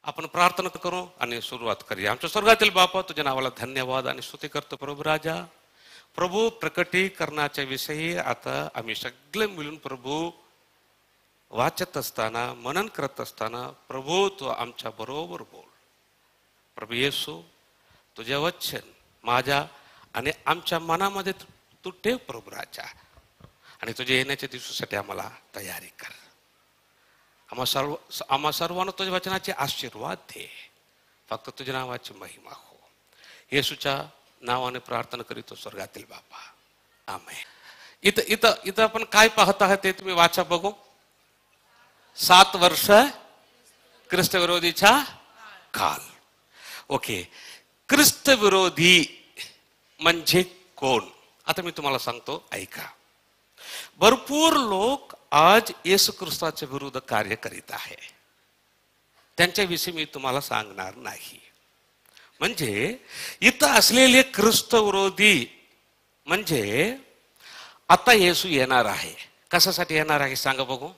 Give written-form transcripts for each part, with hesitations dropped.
आपण प्रार्थना करू आणि सुरुवात करूया. आमच्या स्वर्गातील बापा, तुझ्या नावाला धन्यवाद आणि स्तुती करतो प्रभू राजा. प्रभू, प्रकटीकरणाच्या विषयी आता आम्ही सगळे मिळून प्रभू वाचत असताना, मनन करत असताना प्रभू तू आमच्या बरोबर बोल. प्रभू येशू, तुझे वचन माझ्या आणि आमच्या मनामध्ये तू ठेव प्रभू राजा, आणि तुझ्या येण्याच्या दिवसासाठी आम्हाला तयारी कर. आम्हा सर्वांना तुझ्या वचनाचे आशीर्वाद दे. फक्त तुझ्या नावाची महिमा हो. येशूच्या नावाने प्रार्थना करीतो स्वर्गातील बापा, आमेन. इथं इथं इथं आपण काय पाहत आहात ते तुम्ही वाचा बघू. 7 वर्ष ख्रिस्त विरोधीचा काल. ओके, ख्रिस्त विरोधी म्हणजे कोण? आता मी तुम्हाला सांगतो, ऐका. भरपूर लोक आज येशू ख्रिस्ताच्या विरुद्ध कार्य करीत आहे. त्यांच्याविषयी मी तुम्हाला सांगणार नाही. म्हणजे इथं असलेले ख्रिस्त विरोधी म्हणजे आता येशू येणार आहे. कशासाठी येणार आहे सांगा बघू?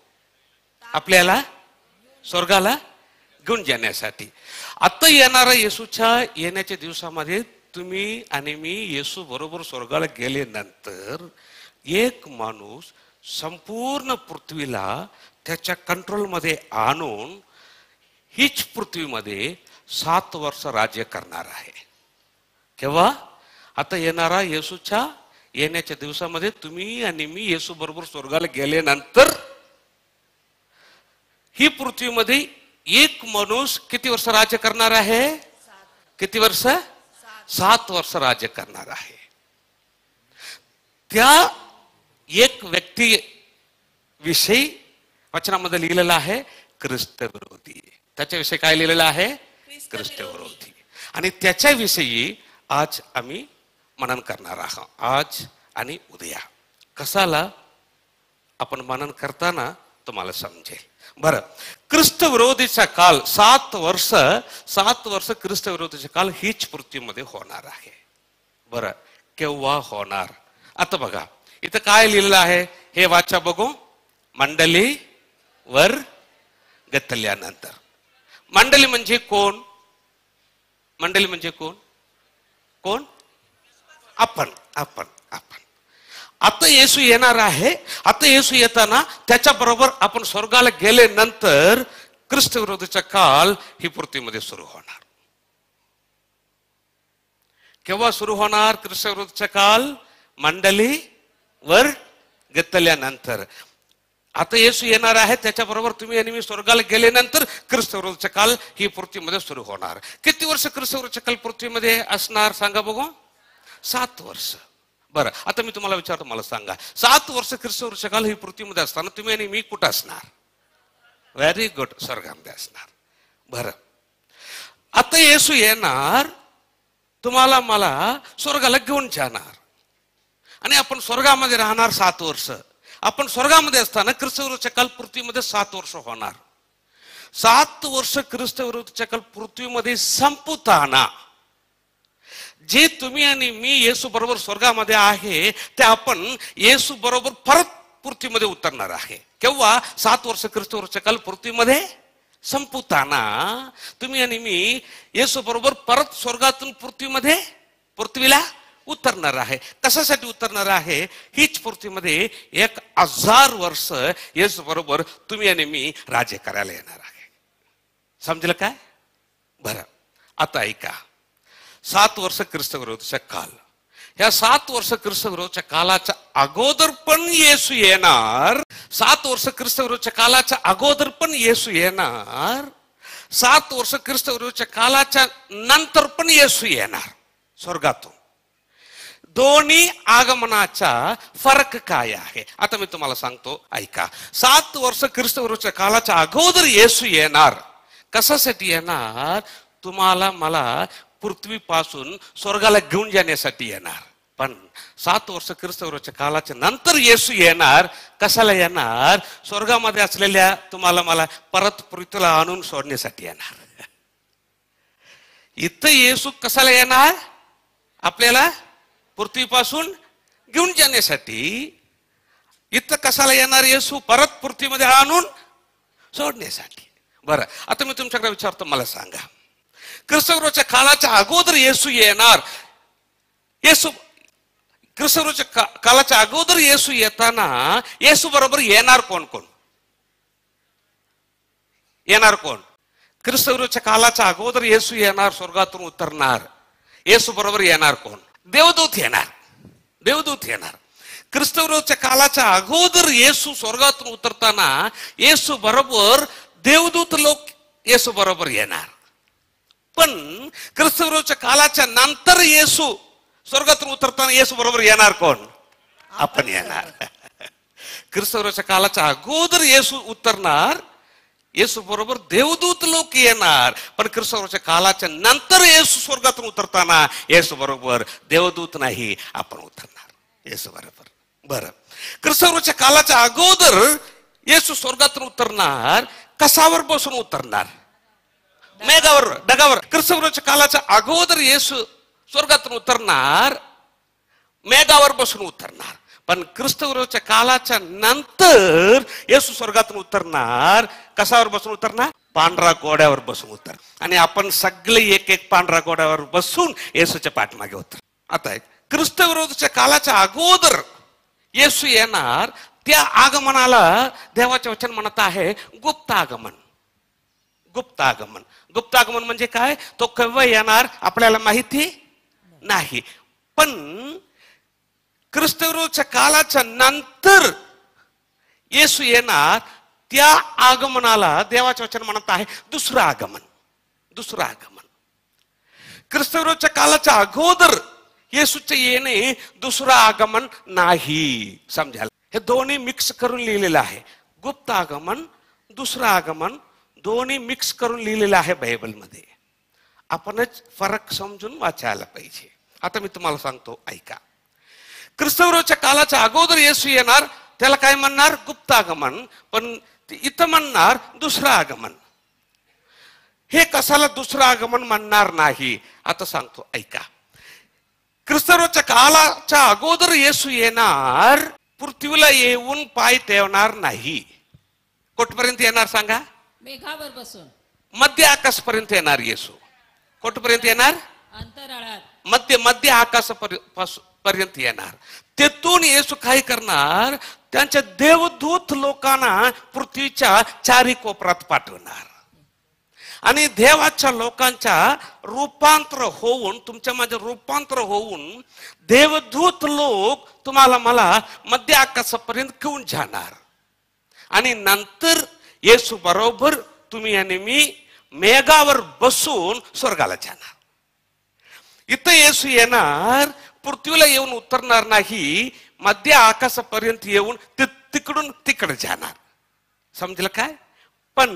आपल्याला स्वर्गाला घेऊन जाण्यासाठी. आता येणारा येशूच्या येण्याच्या दिवसामध्ये तुम्ही आणि मी येशू बरोबर स्वर्गाला गेल्यानंतर एक माणूस संपूर्ण पृथ्वीला त्याच्या कंट्रोलमध्ये आणून हीच पृथ्वीमध्ये 7 वर्ष राज्य करणार आहे. केव्हा? आता येणारा येशूच्या येण्याच्या दिवसामध्ये तुम्ही आणि मी येशू बरोबर स्वर्गाला गेल्यानंतर ही पृथ्वीमध्ये एक माणूस किती वर्ष राज्य करणार आहे? किती वर्ष? 7 वर्ष राज्य करणार आहे. त्या एक व्यक्ती विषयी वचनामध्ये लिहिलेलं आहे ख्रिस्त विरोधी. त्याच्याविषयी काय लिहिलेलं आहे? ख्रिस्त विरोधी. आणि त्याच्याविषयी आज आम्ही मनन करणार आहोत, आज आणि उद्या. कशाला आपण मनन करताना तुम्हाला समजेल. बरं, ख्रिस्त विरोधीचा काल 7 वर्ष ख्रिस्त विरोधीचा काल हीच पृथ्वीमध्ये होणार आहे. बरं, केव्हा होणार? आता बघा इथं काय लिहिलेलं आहे हे वाचा बघू. मंडली वर घेतल्यानंतर. मंडली म्हणजे कोण? मंडली म्हणजे कोण? कोण? आपण आपण आपण. आता येशू येणार आहे. आता येशू येताना त्याच्याबरोबर आपण स्वर्गाला गेल्यानंतर ख्रिस्त विरोधीचा काल ही पृथ्वीमध्ये सुरू होणार. केव्हा सुरू होणार ख्रिस्त विरोधीचा काल? मंडली वर घेतल्यानंतर. आता येशू येणार आहे, त्याच्याबरोबर तुम्ही आणि मी स्वर्गाला गेल्यानंतर ख्रिस्त विरोधीचा काल ही पृथ्वीमध्ये सुरू होणार. किती वर्ष ख्रिस्त विरोधीचा काल पृथ्वीमध्ये असणार सांगा बघू? 7 वर्ष. बरं, आता मी तुम्हाला विचारतो, मला सांगा 7 वर्ष ख्रिस्त विरोधीचा काल ही पृथ्वीमध्ये असताना तुम्ही आणि मी कुठं असणार? व्हेरी गुड, स्वर्गामध्ये असणार. बरं, आता येशू येणार, तुम्हाला मला स्वर्गाला घेऊन जाणार आणि आपण स्वर्गामध्ये राहणार 7 वर्ष. आपण स्वर्गामध्ये असताना ख्रिस्त विरोधीचा काल पृथ्वीमध्ये 7 वर्ष होणार. 7 वर्ष ख्रिस्त विरोधीचा काल पृथ्वीमध्ये संपताना जे तुम्ही आणि मी येशू बरोबर स्वर्गामध्ये आहे ते आपण येशू बरोबर परत पृथ्वीमध्ये उतरणार आहे. केव्हा? 7 वर्ष ख्रिस्त विरोधीचा काल पृथ्वीमध्ये संपताना तुम्ही आणि मी येशू बरोबर परत स्वर्गातून पृथ्वीला उतरणार आहे. कशासाठी उतरणार आहे? हीच पृथ्वीमध्ये 1000 वर्ष येशू बरोबर तुम्ही आणि मी राज्य करायला येणार आहे. समजलं काय? बरं, आता ऐका. 7 वर्ष ख्रिस्त विरोधीचा काल. ह्या 7 वर्ष ख्रिस्त विरोधीच्या कालाच्या अगोदर पण येशू येणार. 7 वर्ष ख्रिस्त विरोधीच्या कालाच्या अगोदर पण येशू येणार. 7 वर्ष ख्रिस्त विरोधीच्या कालाच्या नंतर पण येशू येणार स्वर्गातून. दोन्ही आगमनाचा फरक काय आहे आता मी तुम्हाला सांगतो, ऐका. 7 वर्ष ख्रिस्त विरोधीच्या कालाच्या अगोदर येशू येणार. कशासाठी येणार? तुम्हाला मला पृथ्वीपासून स्वर्गाला घेऊन जाण्यासाठी येणार. पण 7 वर्ष ख्रिस्त विरोधीच्या कालाच्या नंतर येशू येणार. कशाला येणार? स्वर्गामध्ये असलेल्या तुम्हाला मला परत पृथ्वीला आणून सोडण्यासाठी येणार. इथं येशू कशाला येणार? आपल्याला पृथ्वीपासून घेऊन जाण्यासाठी. इथं कशाला येणार येशू? परत पृथ्वीमध्ये आणून सोडण्यासाठी. बरं, आता मी तुमच्याकडे विचारतो, मला सांगा, ख्रिस्तपूर्वच्या काळाच्या अगोदर येशू येणार, ख्रिस्तपूर्वच्या काळाच्या अगोदर येशू येताना येशू बरोबर येणार कोण कोण? येणार कोण? ख्रिस्तपूर्वच्या काळाच्या अगोदर येशू येणार, स्वर्गातून उतरणार. येशू बरोबर येणार कोण? देवदूत येणार. देवदूत येणार. ख्रिस्तपूर्वच्या काळाच्या अगोदर येशू स्वर्गातून उतरताना येशू बरोबर देवदूत लोक येशू बरोबर येणार. पण ख्रिस्तपूर्वच्या काळाच्या नंतर येशू स्वर्गातून उतरताना येशू बरोबर येणार कोण? आपण येणार. ख्रिस्तपूर्वच्या काळाच्या अगोदर येशू उतरणार, येशू बरोबर देवदूत लोक येणार. पण ख्रिस्तपूर्वच्या काळाच्या नंतर येशू स्वर्गातून उतरताना येशू बरोबर देवदूत नाही, आपण उतरणार येशू बरोबर. बरं, ख्रिस्तपूर्वच्या काळाच्या अगोदर येशू स्वर्गातून उतरणार, कशावर बसून उतरणार? मेघावर, ढगावर. ख्रिस्तपूर्वच्या काळाच्या अगोदर येशू स्वर्गातून उतरणार, मेघावर बसून उतरणार. पण ख्रिस्तपूर्वच्या काळाच्या नंतर येशू स्वर्गातून उतरणार, कशावर बसून उतरणार? पांढरा घोड्यावर बसून उतर. आणि आपण सगळे एक एक पांढरा घोड्यावर बसून येशूच्या पाठमागे उतर. आता ख्रिस्तपूर्वच्या काळाच्या अगोदर येशू येणार, त्या आगमनाला देवाचे वचन म्हणत आहे गुप्त आगमन. गुप्त आगमन. गुप्त आगमन म्हणजे काय? तो केव्हा येणार आपल्याला माहिती नाही. पण ख्रिस्तपूर्वच्या काळाच्या नंतर येशू येणार, त्या आगमनाला देवाचे वचन म्हणत आहे दुसरं आगमन. दुसरं आगमन. ख्रिस्तपूर्वच्या काळाच्या अगोदर येशूचे येणे दुसरं आगमन नाही. समजायला हे दोन्ही मिक्स करून लिहिलेलं आहे. गुप्त आगमन, दुसरं आगमन, दोन्ही मिक्स करून लिहिलेलं आहे बायबलमध्ये. आपणच फरक समजून वाचायला पाहिजे. आता मी तुम्हाला सांगतो, ऐका. ख्रिस्तपूर्वच्या काळाच्या अगोदर येशू येणार, त्याला काय म्हणणार? गुप्त आगमन. पण इथं म्हणणार दुसरं आगमन. हे कशाला दुसरं आगमन म्हणणार नाही? आता सांगतो, ऐका. ख्रिस्तपूर्वच्या काळाच्या अगोदर येशू येणार, पृथ्वीला येऊन पाय ठेवणार नाही. कुठपर्यंत येणार सांगा? मेघावर बसून. मध्य आकाशपर्यंत येणार येशू. कुठपर्यंत येणार? अंतराळात. मध्य आकाशापर्यंत येणार. तेथून येशू काय करणार? त्यांच्या देवदूत लोकांना पृथ्वीच्या चारी कोपरात पाठवणार. आणि देवाच्या लोकांच्या रूपांतर होऊन, तुमच्या माझे रूपांतर होऊन देवदूत लोक तुम्हाला मला मध्य आकाशापर्यंत घेऊन जाणार. आणि नंतर येशू बरोबर तुम्ही आणि मी मेघावर बसून स्वर्गाला जाणार. इथं येशू येणार, पृथ्वीला येऊन उतरणार नाही, मध्य आकाशापर्यंत येऊन तिकडून तिकडे जाणार. समजलं काय? पण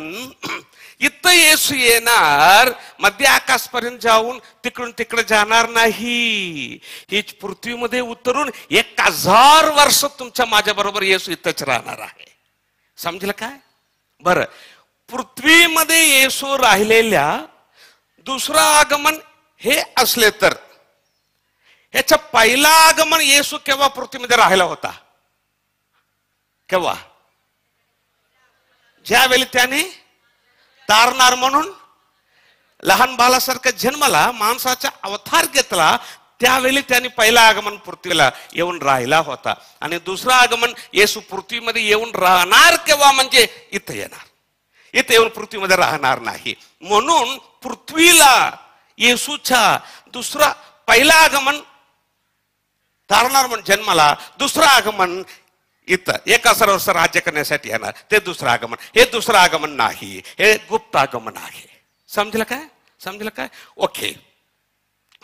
इथं येशू येणार, मध्य आकाशपर्यंत जाऊन तिकडून तिकडे जाणार नाही. हीच पृथ्वीमध्ये उतरून 1000 वर्ष तुमच्या माझ्या बरोबर येशू इथंच राहणार आहे. समजलं काय? बरं, पृथ्वीमध्ये येशू राहिलेल्या दुसरं आगमन हे असले तर ह्याचं पहिला आगमन येशू केव्हा पृथ्वीमध्ये राहिला होता? केव्हा? ज्यावेळी त्याने तारणार म्हणून लहान बालासारखा जन्माला, माणसाचा अवतार घेतला, त्यावेळी त्यांनी पहिला आगमन पृथ्वीला येऊन राहिला होता. आणि दुसरं आगमन येशू पृथ्वीमध्ये येऊन राहणार केव्हा? म्हणजे इथं येणार. इथे येऊन पृथ्वीमध्ये राहणार नाही. म्हणून पृथ्वीला येशूच्या दुसरा पहिला आगमन तारणार म्हणून जन्माला, दुसरं आगमन इथं 1000 वर्ष राज्य करण्यासाठी येणार, ते दुसरं आगमन. हे दुसरं आगमन नाही, हे गुप्त आगमन आहे. समजलं काय? समजलं काय? Okay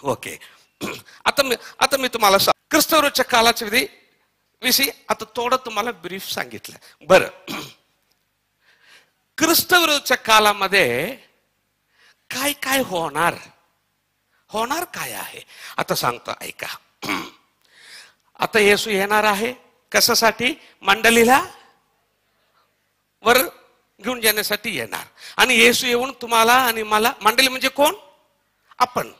okay. आता मी तुम्हाला ख्रिस्तपूर्वच्या काळाच्या विषयी आता थोडं तुम्हाला ब्रीफ सांगितलं. बरं, ख्रिस्तपूर्वच्या काळामध्ये काय काय होणार? होणार काय आहे आता सांगतो, ऐका. आता येशू येणार आहे कशासाठी? मंडळीला वर घेऊन जाण्यासाठी येणार. आणि येशू येऊन तुम्हाला आणि मला, मंडळी म्हणजे कोण? आपण.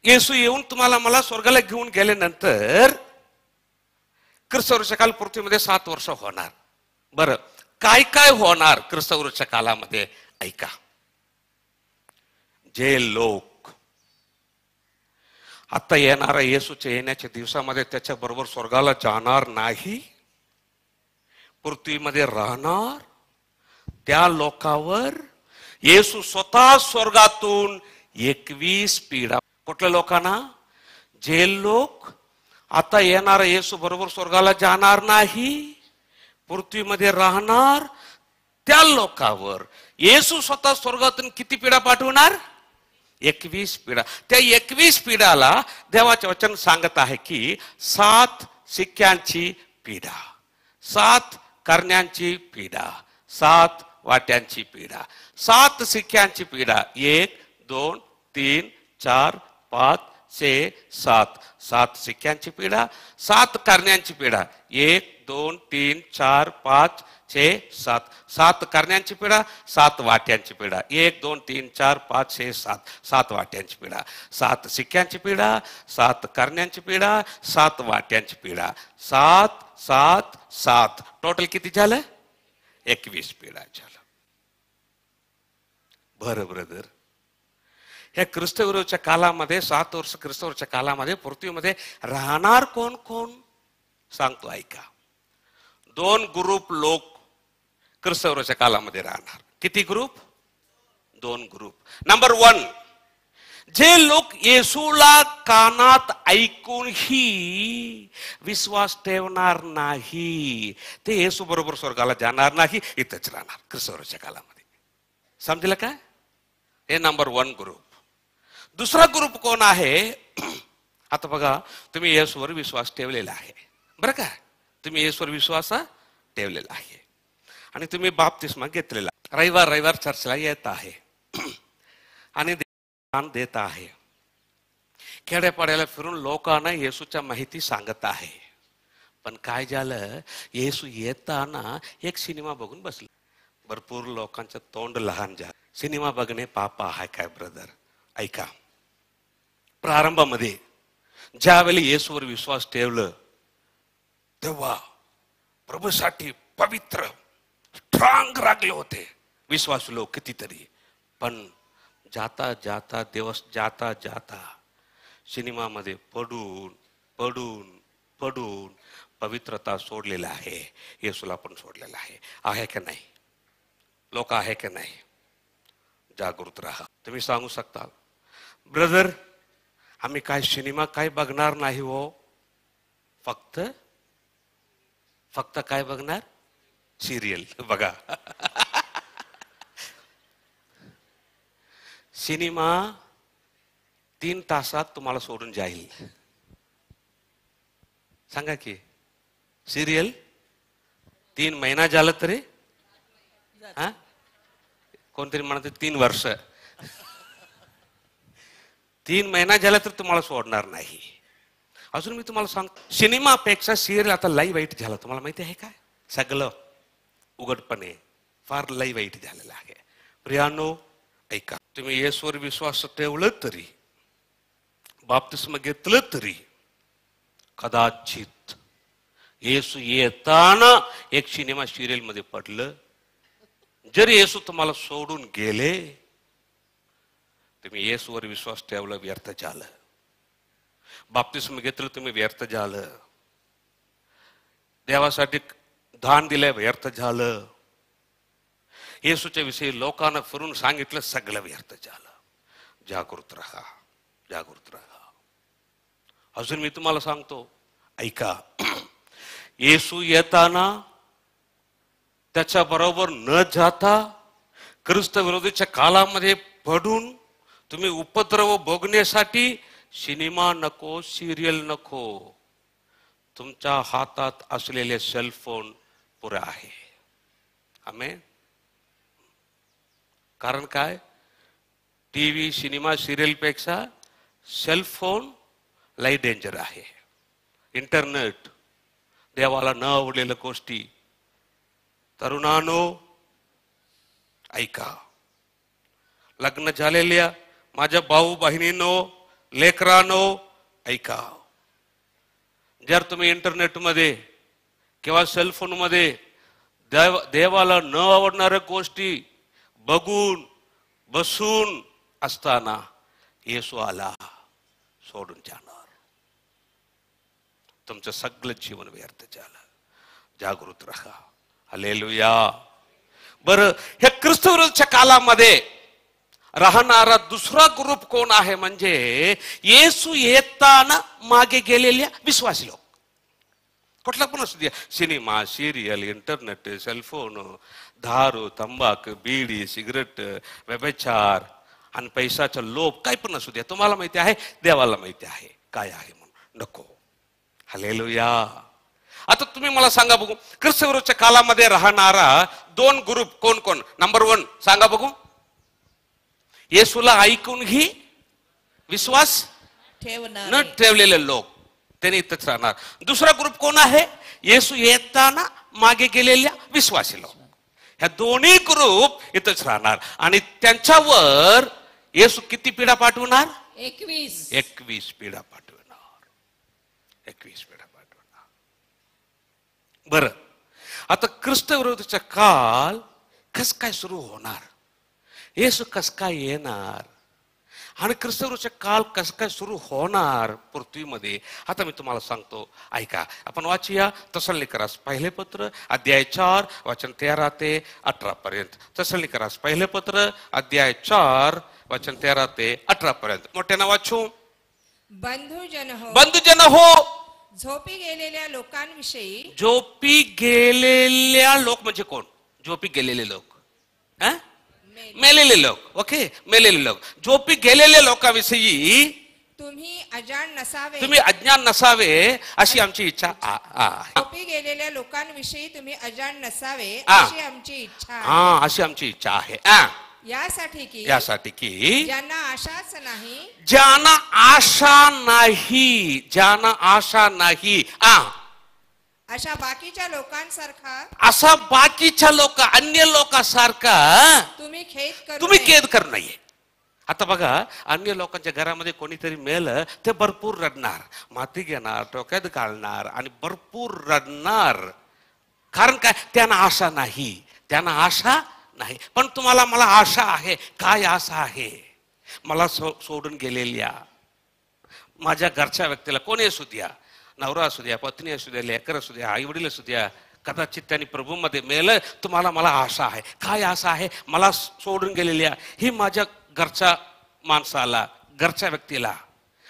येशू येऊन तुम्हाला मला स्वर्गाला घेऊन गेल्यानंतर ख्रिस्तपूर्वच्या काल पृथ्वीमध्ये 7 वर्ष होणार. बरं, काय काय होणार ख्रिस्तपूर्वच्या काळामध्ये? ऐका. जे लोक आता येणाऱ्या येसूच्या येण्याच्या दिवसामध्ये त्याच्या बरोबर स्वर्गाला जाणार नाही, पृथ्वीमध्ये राहणार, त्या लोकांवर येशू स्वतः स्वर्गातून 21 पीडा. कुठल्या लोकांना? जे लोक आता येणारा येशू बरोबर स्वर्गाला जाणार नाही, पृथ्वीमध्ये राहणार, त्या लोकांवर येशू स्वतः स्वर्गातून किती पीडा पाठवणार? 21 पीडा. त्या 21 पीडाला देवाचे वचन सांगत आहे की 7 सिक्क्यांची पीडा, 7 करण्यांची पीडा, 7 वाट्यांची पीडा, 7 सिक्क्यांची पीडा. 1 2 3 4 5 6 7. 7 सिक्क्यांची पीडा, 7 करण्यांची पीडा. 1 2 3 4 5 6 7. 7 करण्यांची पीडा, 7 वाट्यांची पीडा. 1 2 3 4 5 6 7. 7 वाट्यांची पीडा, 7 सिक्क्यांची पीडा, 7 करण्यांची पीडा, 7 वाट्यांची पीडा. 7 7 7 टोटल किती झालं? 21 पीडा झालं. बरं ब्रदर, ह्या ख्रिस्तविरोधीच्या कालामध्ये 7 वर्ष ख्रिस्तविरोधीच्या कालामध्ये पृथ्वीमध्ये राहणार कोण कोण सांगतो ऐका. 2 ग्रुप लोक ख्रिस्तविरोधीच्या कालामध्ये राहणार. किती ग्रुप? 2 ग्रुप. नंबर 1, जे लोक येशूला कानात ऐकूनही विश्वास ठेवणार नाही, ते येशू बरोबर स्वर्गाला जाणार नाही, इथंच राहणार ख्रिस्तविरोधीच्या कालामध्ये. समजलं काय? हे नंबर 1 ग्रुप. दुसरा ग्रुप कोण आहे? आता बघा, तुम्ही येशूवर विश्वास ठेवलेला आहे, बरं का? तुम्ही येशूवर विश्वास ठेवलेला आहे आणि तुम्ही बाप्तिस्मा घेतलेला, रविवार चर्चला येत आहे आणि दान देत आहे, खेड्यापाड्याला फिरून लोकांना येशूच्या माहिती सांगत आहे. पण काय झालं? येशू येताना एक सिनेमा बघून बसले. भरपूर लोकांचं तोंड लहान झालं. सिनेमा बघणे पाप आहे काय ब्रदर? ऐका, प्रारंभामध्ये ज्यावेळी येशूवर विश्वास ठेवलं तेव्हा प्रभूसाठी पवित्र स्ट्रॉंग रागले होते विश्वासू लोक कितीतरी. पण जाता जाता दिवस जाता जाता सिनेमामध्ये पडून पडून पडून पवित्रता सोडलेला आहे. येशूला पण सोडलेला आहे का नाही? लोक आहे का नाही? जागृत राहा. तुम्ही सांगू शकता ब्रदर, आम्ही काय सिनेमा काय बघणार नाही हो, फक्त काय बघणार? सिरियल बघा. सिनेमा 3 तासात तुम्हाला सोडून जाईल. सांगा की सिरियल 3 महिना झालं तरी, कोणतरी म्हणते 3 वर्ष, 3 महिना झाला तर तुम्हाला सोडणार नाही. अजून मी तुम्हाला सांगतो, सिनेमापेक्षा सिरियल आता लई वाईट झालं. तुम्हाला माहिती आहे काय? सगळं उघडपणे फार लई वाईट झालेलं आहे. प्रियानो ऐका, तुम्ही येशूवर विश्वास ठेवलं तरी, बाप्तिस्मा घेतलं तरी, कदाचित येशू येताना एक सिनेमा सिरियल मध्ये पडलं. जरी येशू तुम्हाला सोडून गेले, तुम्ही येशूवर विश्वास ठेवला व्यर्थ झालं. बाप्तिस्मा घेतलं तुम्ही व्यर्थ झालं. देवासाठी दान दिलं व्यर्थ झालं. येशूच्या विषयी लोकांना फिरून सांगितलं सगळं व्यर्थ झालं. जागृत राहा, जागृत राहा. अजून मी तुम्हाला सांगतो ऐका, येशू येताना त्याच्या बरोबर न जाता ख्रिस्त विरोधीच्या कालामध्ये पडून तुम्ही उपद्रव भोगण्यासाठी सिनेमा नको, सिरियल नको, तुमच्या हातात असलेले सेलफोन पुरे आहे. आमेन. कारण काय? टीव्ही, सिनेमा, सिरियल पेक्षा सेलफोन लई डेंजर आहे. इंटरनेट, देवाला न आवडलेल्या गोष्टी. तरुणानो ऐका, लग्न झालेल्या माझ्या भाऊ बहिणींनो, लेकरांनो ऐका, जर तुम्ही इंटरनेटमध्ये किंवा सेलफोन मध्ये देवाला न आवडणाऱ्या गोष्टी बघून बसून असताना येशू आला, सोडून जाणार. तुमचं सगळं जीवन व्यर्थ झालं. जागृत राहा. हालेलुया. बरं, ह्या ख्रिस्तविरोधीच्या कालामध्ये राहणारा दुसरा ग्रुप कोण आहे? म्हणजे येशू येताना मागे गेलेल्या विश्वासी लोक. कुठला पण असू द्या, सिनेमा, सिरियल, इंटरनेट, सेलफोन, दारू, तंबाखू, बीडी, सिगरेट, व्यभिचार आणि पैशाचा लोभ, काय पण असू द्या. तुम्हाला माहिती आहे, देवाला माहिती आहे काय आहे म्हणून. नको. हालेलुया. आता तुम्ही मला सांगा बघू, ख्रिस्तविरोधीच्या कालामध्ये राहणारा दोन ग्रुप कोण कोण? नंबर 1 सांगा बघू. येशूला ऐकूनही विश्वास न ठेवलेले लोक, त्यांनी इथंच राहणार. दुसरा ग्रुप कोण आहे? येशू येताना मागे गेलेल्या विश्वासी लोक. ह्या दोन्ही ग्रुप इथंच राहणार. आणि त्यांच्यावर येशू किती पिढा पाठवणार? 21 पिढा पाठवणार. 21 पिढा पाठवणार. बरं, आता ख्रिस्तविरोधीचा काळ कस काय सुरू होणार? येशू कस काय येणार? आणि ख्रिस्तविरोधीचा काळ कस काय सुरू होणार पृथ्वीमध्ये? आता मी तुम्हाला सांगतो, ऐका. आपण वाचूया तसलोनिकरास पहिले पत्र अध्याय 4 वचन 13 ते 18 पर्यंत. तसलोनिकरास पहिले पत्र अध्याय 4 वचन 13 ते 18 पर्यंत. मोठ्यानं वाचू. बंधुजन हो, झोपी गेलेल्या लोकांविषयी. झोपी गेलेल्या लोक म्हणजे कोण? झोपी गेलेले लोक, मेलेले लोक. ओके, मेलेले लोक. झोपी गेलेल्या लोकांविषयी तुम्ही अज्ञान नसावे अशी आमची इच्छा. झोपी गेलेल्या लोकांविषयी तुम्ही अजाण नसावे अशी आमची इच्छा आहे. अशी आमची इच्छा आहे. यासाठी की ज्यांना आशाच नाही, ज्यांना आशा नाही, अशा बाकीच्या लोकांसारखा, असा बाकीच्या अन्य लोकांसारखा तुम्ही खेद कर नाहीये. आता बघा, अन्य लोकांच्या घरामध्ये कोणीतरी मेलं ते भरपूर रडणार, माती घेणार, डोक्यात घालणार आणि भरपूर रडणार. कारण काय? त्यांना आशा नाही. पण तुम्हाला मला आशा आहे. काय आशा आहे? मला सोडून गेलेल्या माझ्या घरच्या व्यक्तीला, कोणी असू द्या, नवरा असू द्या, पत्नी असू द्या, लेकर असू द्या, आई वडील असू द्या, कदाचित त्यांनी प्रभूमध्ये मेलं, तुम्हाला मला आशा आहे. काय आशा आहे? मला सोडून गेलेल्या ही माझ्या घरच्या माणसाला, घरच्या व्यक्तीला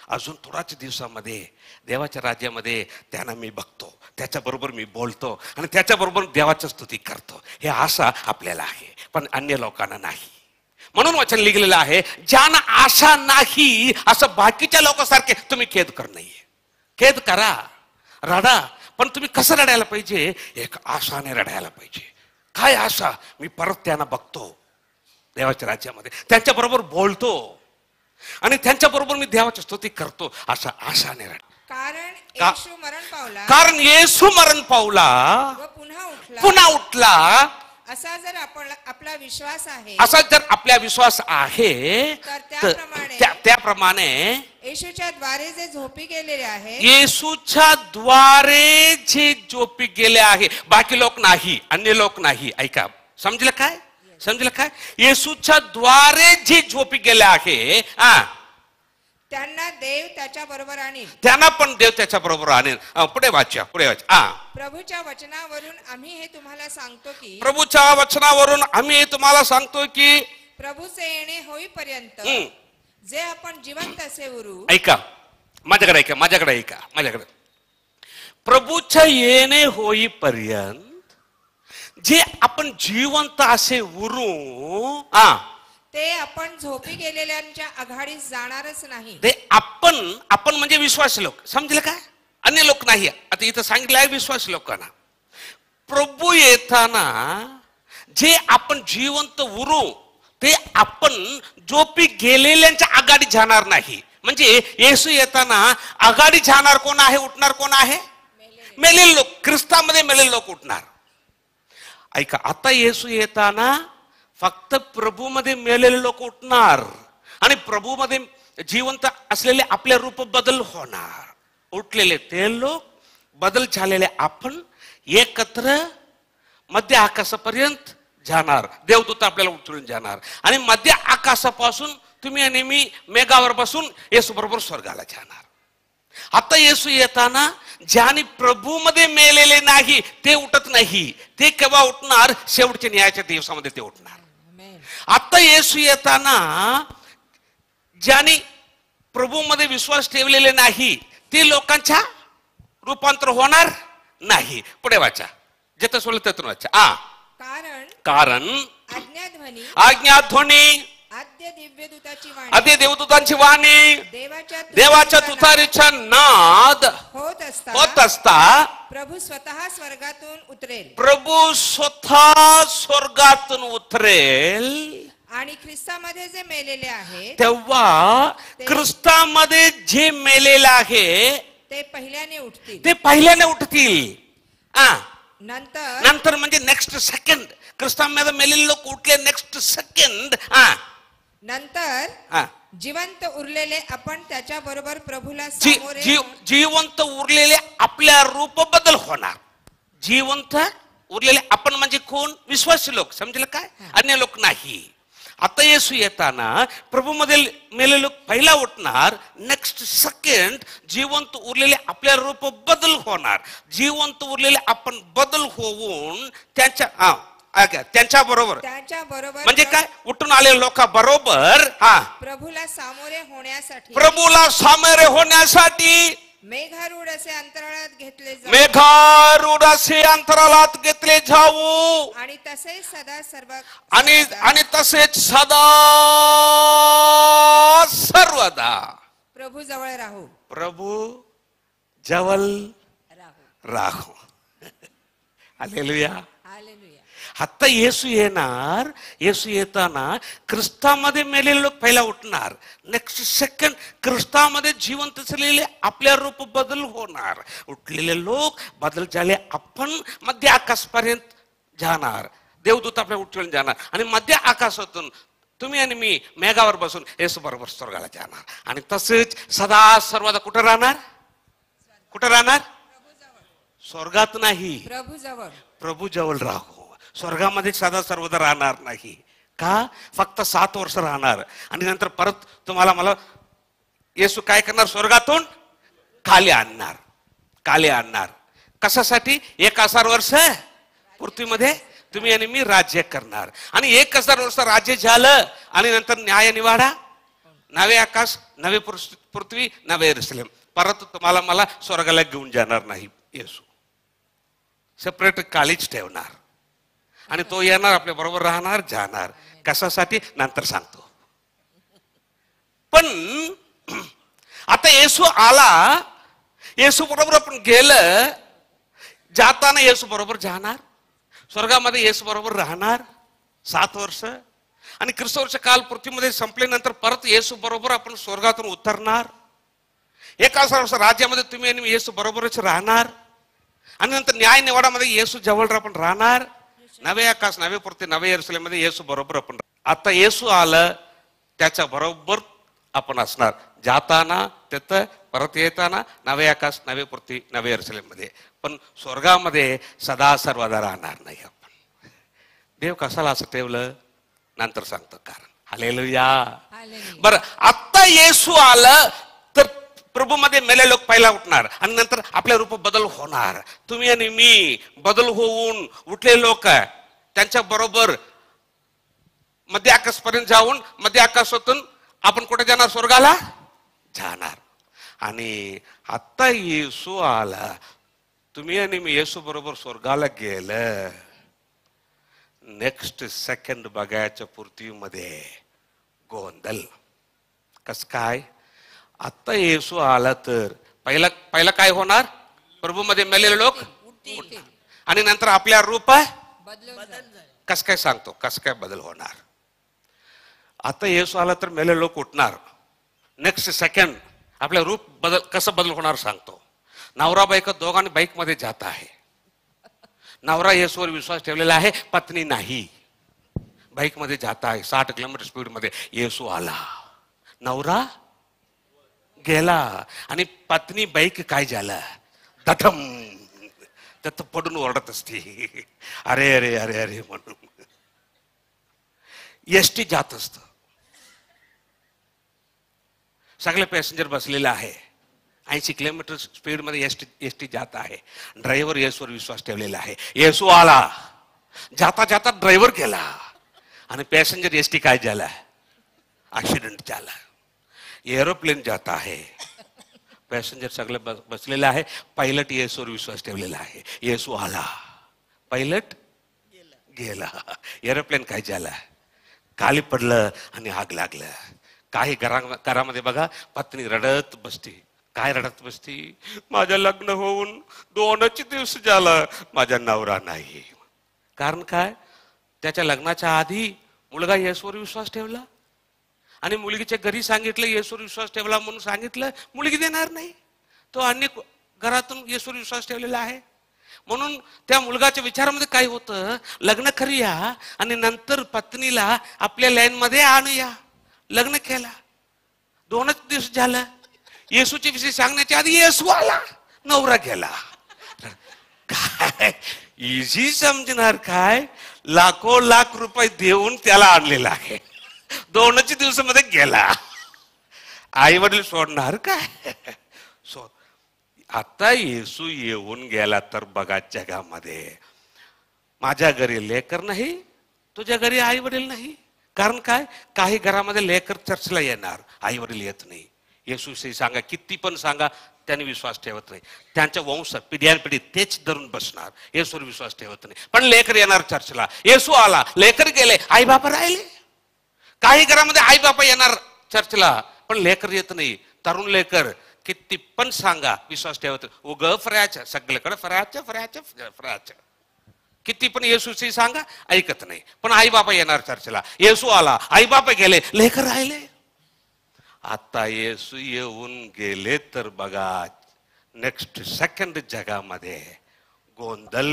अजून थोड्याच दिवसामध्ये देवाच्या राज्यामध्ये त्यांना मी बघतो, त्याच्याबरोबर मी बोलतो आणि त्याच्याबरोबर देवाची स्तुती करतो. हे आशा आपल्याला आहे, पण अन्य लोकांना नाही. म्हणून वचन लिहिलेलं आहे, ज्यांना आशा नाही असं बाकीच्या लोकांसारखे तुम्ही खेद कर नाहीये. खेद करा, रडा, पण तुम्ही कसं रडायला पाहिजे? एक आशाने रडायला पाहिजे. काय आशा? मी परत त्यांना बघतो देवाच्या राज्यामध्ये, त्यांच्याबरोबर बोलतो आणि त्यांच्याबरोबर मी देवाची स्तुती करतो. अशा आशाने रडा. कारण येशू मरण पावला व पुन्हा उठला. असा जर आपला विश्वास आहे, असा जर आपला विश्वास आहे, तर त्याप्रमाणे येशूच्या द्वारे जे झोपी गेलेले आहे, येशूच्या द्वारे जे झोपी गेले आहे, बाकी लोक नाही, अन्य लोक नाही. ऐका, समजलं काय? येशूच्या द्वारे जे झोपी गेले आहे, त्यांना देव त्याच्या बरोबर आणील. त्यांना पण देव त्याच्या बरोबर आणेल. पुढे वाचा. प्रभूच्या वचनावरून आम्ही हे तुम्हाला सांगतो की प्रभूचे येणे होईपर्यंत जे आपण जिवंत असे उरू. ऐका, माझ्याकडे ऐका. प्रभूच्या येणे होईपर्यंत जे आपण जिवंत असे उरू, ते आपण झोपी गेलेल्यांच्या आघाडीत जाणारच नाही. ते आपण म्हणजे विश्वासी लोक. समजलं काय? अन्य लोक नाही. आता इथं सांगितलं आहे विश्वासी लोकांना. प्रभू येताना जे आपण जिवंत उरू ते आपण झोपी गेलेल्यांच्या आघाडीत जाणार नाही. म्हणजे येशू येताना आघाडी जाणार कोण आहे? उठणार कोण आहे? मेलेले लोक. ख्रिस्तामध्ये मेलेले लोक उठणार. ऐका, आता येशू येताना फक्त प्रभूमध्ये मेलेले लोक उठणार आणि प्रभूमध्ये जिवंत असलेले आपले रूप बदल होणार. उठलेले ते लोक, बदल झालेले आपण एकत्र मध्य आकाशापर्यंत जाणार. देवदूत आपल्याला उचलून जाणार आणि मध्य आकाशापासून तुम्ही आणि मी मेघावर बसून येसू बरोबर स्वर्गाला जाणार. आता येसू येताना ज्याने प्रभू मध्ये मेलेले नाही ते उठत नाही. ते केव्हा उठणार? शेवटच्या न्यायाच्या दिवसामध्ये ते उठणार. आमेन. आता येसू येताना ज्याने प्रभू मध्ये विश्वास ठेवलेले नाही ते लोकांच्या रूपांतर होणार नाही. पुढे वाचा, जिथं सोडलं तिथून वाचा. कारण आज्ञाध्वनी आद्य दिव्यदूताची वाणी आधी देवदूतांची वाणी देवाच्या तुतारीचा नाद होत असता प्रभू स्वतः स्वर्गातून उतरेल. प्रभू स्वतः स्वर्गातून उतरेल आणि ख्रिस्तामध्ये जे मेलेले आहेत तेव्हा ख्रिस्तामध्ये जे मेलेले आहे ते पहिल्याने उठतील. ते पहिल्याने उठतील. नंतर म्हणजे नेक्स्ट सेकंड. ख्रिस्तामध्ये मेलेले लोक उठले नेक्स्ट सेकंड. नंतर जिवंत उरलेले आपण त्याच्या बरोबर प्रभूला जिवंत उरलेले आपल्या रूप बदल होणार. जिवंत उरलेले आपण म्हणजे कोण? विश्वासी लोक. समजलं काय? अन्य लोक नाही. आता येसू येताना प्रभू मध्ये मेले लोक पहिला उठणार. नेक्स्ट सेकंड जिवंत उरलेले आपल्या रूप बदल होणार. जिवंत उरलेले आपण बदल होऊन त्यांच्या बरोबर म्हणजे काय? उठून आले लोक बरोबर प्रभूला सामोरे होण्यासाठी मेघारूढ असे अंतराळात घेतले जाऊ आणि तसेच सदा सर्वदा प्रभू जवळ राहू. प्रभू जवळ राहू. हालेलुया. आता येसू येणार. येसू येताना ख्रिस्तामध्ये मेलेले लोक पहिला उठणार. नेक्स्ट सेकंड ख्रिस्तामध्ये जिवंत झालेले आपल्या रूप बदल होणार. उठलेले लोक बदल झाले आपण मध्य आकाशपर्यंत जाणार. देवदूत आपल्या उठवून जाणार आणि मध्य आकाशातून तुम्ही आणि मी मेघावर बसून येसू बरोबर स्वर्गाला जाणार. आणि तसेच सदा सर्वदा कुठं राहणार? कुठं राहणार? स्वर्गात नाही, प्रभू जवळ राहू. स्वर्गामध्ये सदा सर्वदा राहणार नाही. का? फक्त 7 वर्ष राहणार आणि नंतर परत तुम्हाला मला येसू काय करणार? स्वर्गातून खाली आणणार. खाली आणणार कशासाठी? 1000 वर्ष पृथ्वीमध्ये तुम्ही आणि मी राज्य करणार. आणि 1000 वर्ष राज्य झालं आणि नंतर न्याय निवाडा, नवे आकाश, नवे पृथ्वी, नवे यरूशलेम. परत तुम्हाला मला स्वर्गाला घेऊन जाणार नाही. येसू सेपरेट कालीच ठेवणार आणि तो येणार आपल्या बरोबर राहणार जाणार. कशासाठी? नंतर सांगतो. पण आता येसू आला. येसू बरोबर आपण गेलं. जाताना येसू बरोबर जाणार. स्वर्गामध्ये येसू बरोबर राहणार 7 वर्ष आणि ख्रिस्त काल पृथ्वीमध्ये संपल्यानंतर परत येसू बरोबर आपण स्वर्गातून उतरणार. 1000 वर्ष राज्यामध्ये तुम्ही आणि येसू बरोबरच राहणार आणि नंतर न्याय निवाडामध्ये येसू जवळ आपण राहणार. नवे आकाश, नवे पृथ्वी, नवे यरूशलेम मध्ये येसू बरोबर आपण. आता येसू आलं त्याच्या बरोबर आपण असणार. जाताना तिथं, परत येताना नवे आकाश, नवे पृथ्वी, नवे यरूशलेम मध्ये. पण स्वर्गामध्ये सदा सर्वदा राहणार नाही आपण. देव कशाला असं ठेवलं? नंतर सांगतो कारण. हालेलुया. बरं, आता येसू आलं तर प्रभू मध्ये मेले लोक पहिला उठणार आणि नंतर आपल्या रूप बदल होणार. तुम्ही आणि मी बदल होऊन उठले लोक त्यांच्या बरोबर मध्य आकाशपर्यंत जाऊन मध्य आकाशातून आपण कुठे जाणार? स्वर्गाला जाणार. आणि आता येसू आला. तुम्ही आणि मी येसू बरोबर स्वर्गाला गेलं. नेक्स्ट सेकंड बघायच्या पृथ्वीमध्ये गोंधळ. कस काय? आता येसू आला तर पहिला काय होणार? प्रभू मध्ये मेलेले लोक उठणार आणि नंतर आपल्या रूप कस काय सांगतो? कस काय बदल होणार? आता येसू आला तर मेलेले लोक उठणार. नेक्स्ट सेकंड आपल्या रूप बदल कसं बदल होणार सांगतो. नवरा बायका दोघांनी बाईक मध्ये जात आहे. नवरा येसूवर विश्वास ठेवलेला आहे, पत्नी नाही. बाईक मध्ये जात आहे 60 किलोमीटर स्पीड मध्ये. येसू आला, नवरा गेला आणि पत्नी बाईक काय झालं? दठम त्यात पडून ओरडत असते, अरे अरे अरे अरे म्हणून. एसटी जात असत. सगळे पॅसेंजर बसलेले आहे, 80 किलोमीटर स्पीड मध्ये एसटी जात आहे. ड्रायव्हर येसूवर विश्वास ठेवलेला आहे. येसू आला, जाता जाता ड्रायव्हर गेला आणि पॅसेंजर एसटी काय झाला, ऍक्सिडेंट झाला. एरोप्लेन जात आहे, पॅसेंजर सगळे बसलेले आहे. पायलट येसूवर विश्वास ठेवलेला आहे. येसू आला, पायलट गेला. एरोप्लेन काय झाला, खाली पडलं आणि आग लागलं. काही घरामध्ये बघा, पत्नी रडत बसती. काय रडत बसती, माझं लग्न होऊन 2च दिवस झालं, माझा नवरा नाही. कारण काय, त्याच्या लग्नाच्या आधी मुलगा येसूवर विश्वास ठेवला आणि मुलगीच्या घरी सांगितलं येसूवर विश्वास ठेवला म्हणून सांगितलं, मुलगी देणार नाही. तो अनेक घरातून येसूवर विश्वास ठेवलेला आहे. म्हणून त्या मुलगाच्या विचारामध्ये काय होतं, लग्न करूया आणि नंतर पत्नीला आपल्या लाईन मध्ये आणूया. लग्न केला, 2च दिवस झालं, येसूचे विषय सांगण्याच्या आधी येसू आला, नवरा गेला. काय इझी समजणार काय, लाखो लाख रुपये देऊन त्याला आणलेला आहे, 2च दिवसामध्ये गेला. आई वडील सोडणार काय? आता येसू येऊन गेला तर बघा जगामध्ये, माझ्या घरी लेकर नाही, तुझ्या घरी आई वडील नाही. कारण काय, काही घरामध्ये लेकर चर्चला येणार, आई वडील येत नाही. येसूशी सांगा, किती पण सांगा, त्यांनी विश्वास ठेवत नाही. त्यांच्या वंश पिढ्यानपिढी तेच धरून बसणार, येसूवर विश्वास ठेवत नाही. पण लेकर येणार चर्चला, येसू आला, लेकर गेले, आई बापा राहिले. काही घरामध्ये आई बापा येणार चर्चला, पण लेकर येत नाही. तरुण लेकर किती पण सांगा, विश्वास ठेवत. उग फरायचं, सगळीकडे फरायचं फरायचं फरायचं. किती पण येसूशी सांगा, ऐकत नाही. पण आई बापा येणार चर्चला, येसू आला, आई बापा गेले, लेकर राहिले. आता येसू येऊन गेले तर बघा, नेक्स्ट सेकंड जगामध्ये गोंधळ.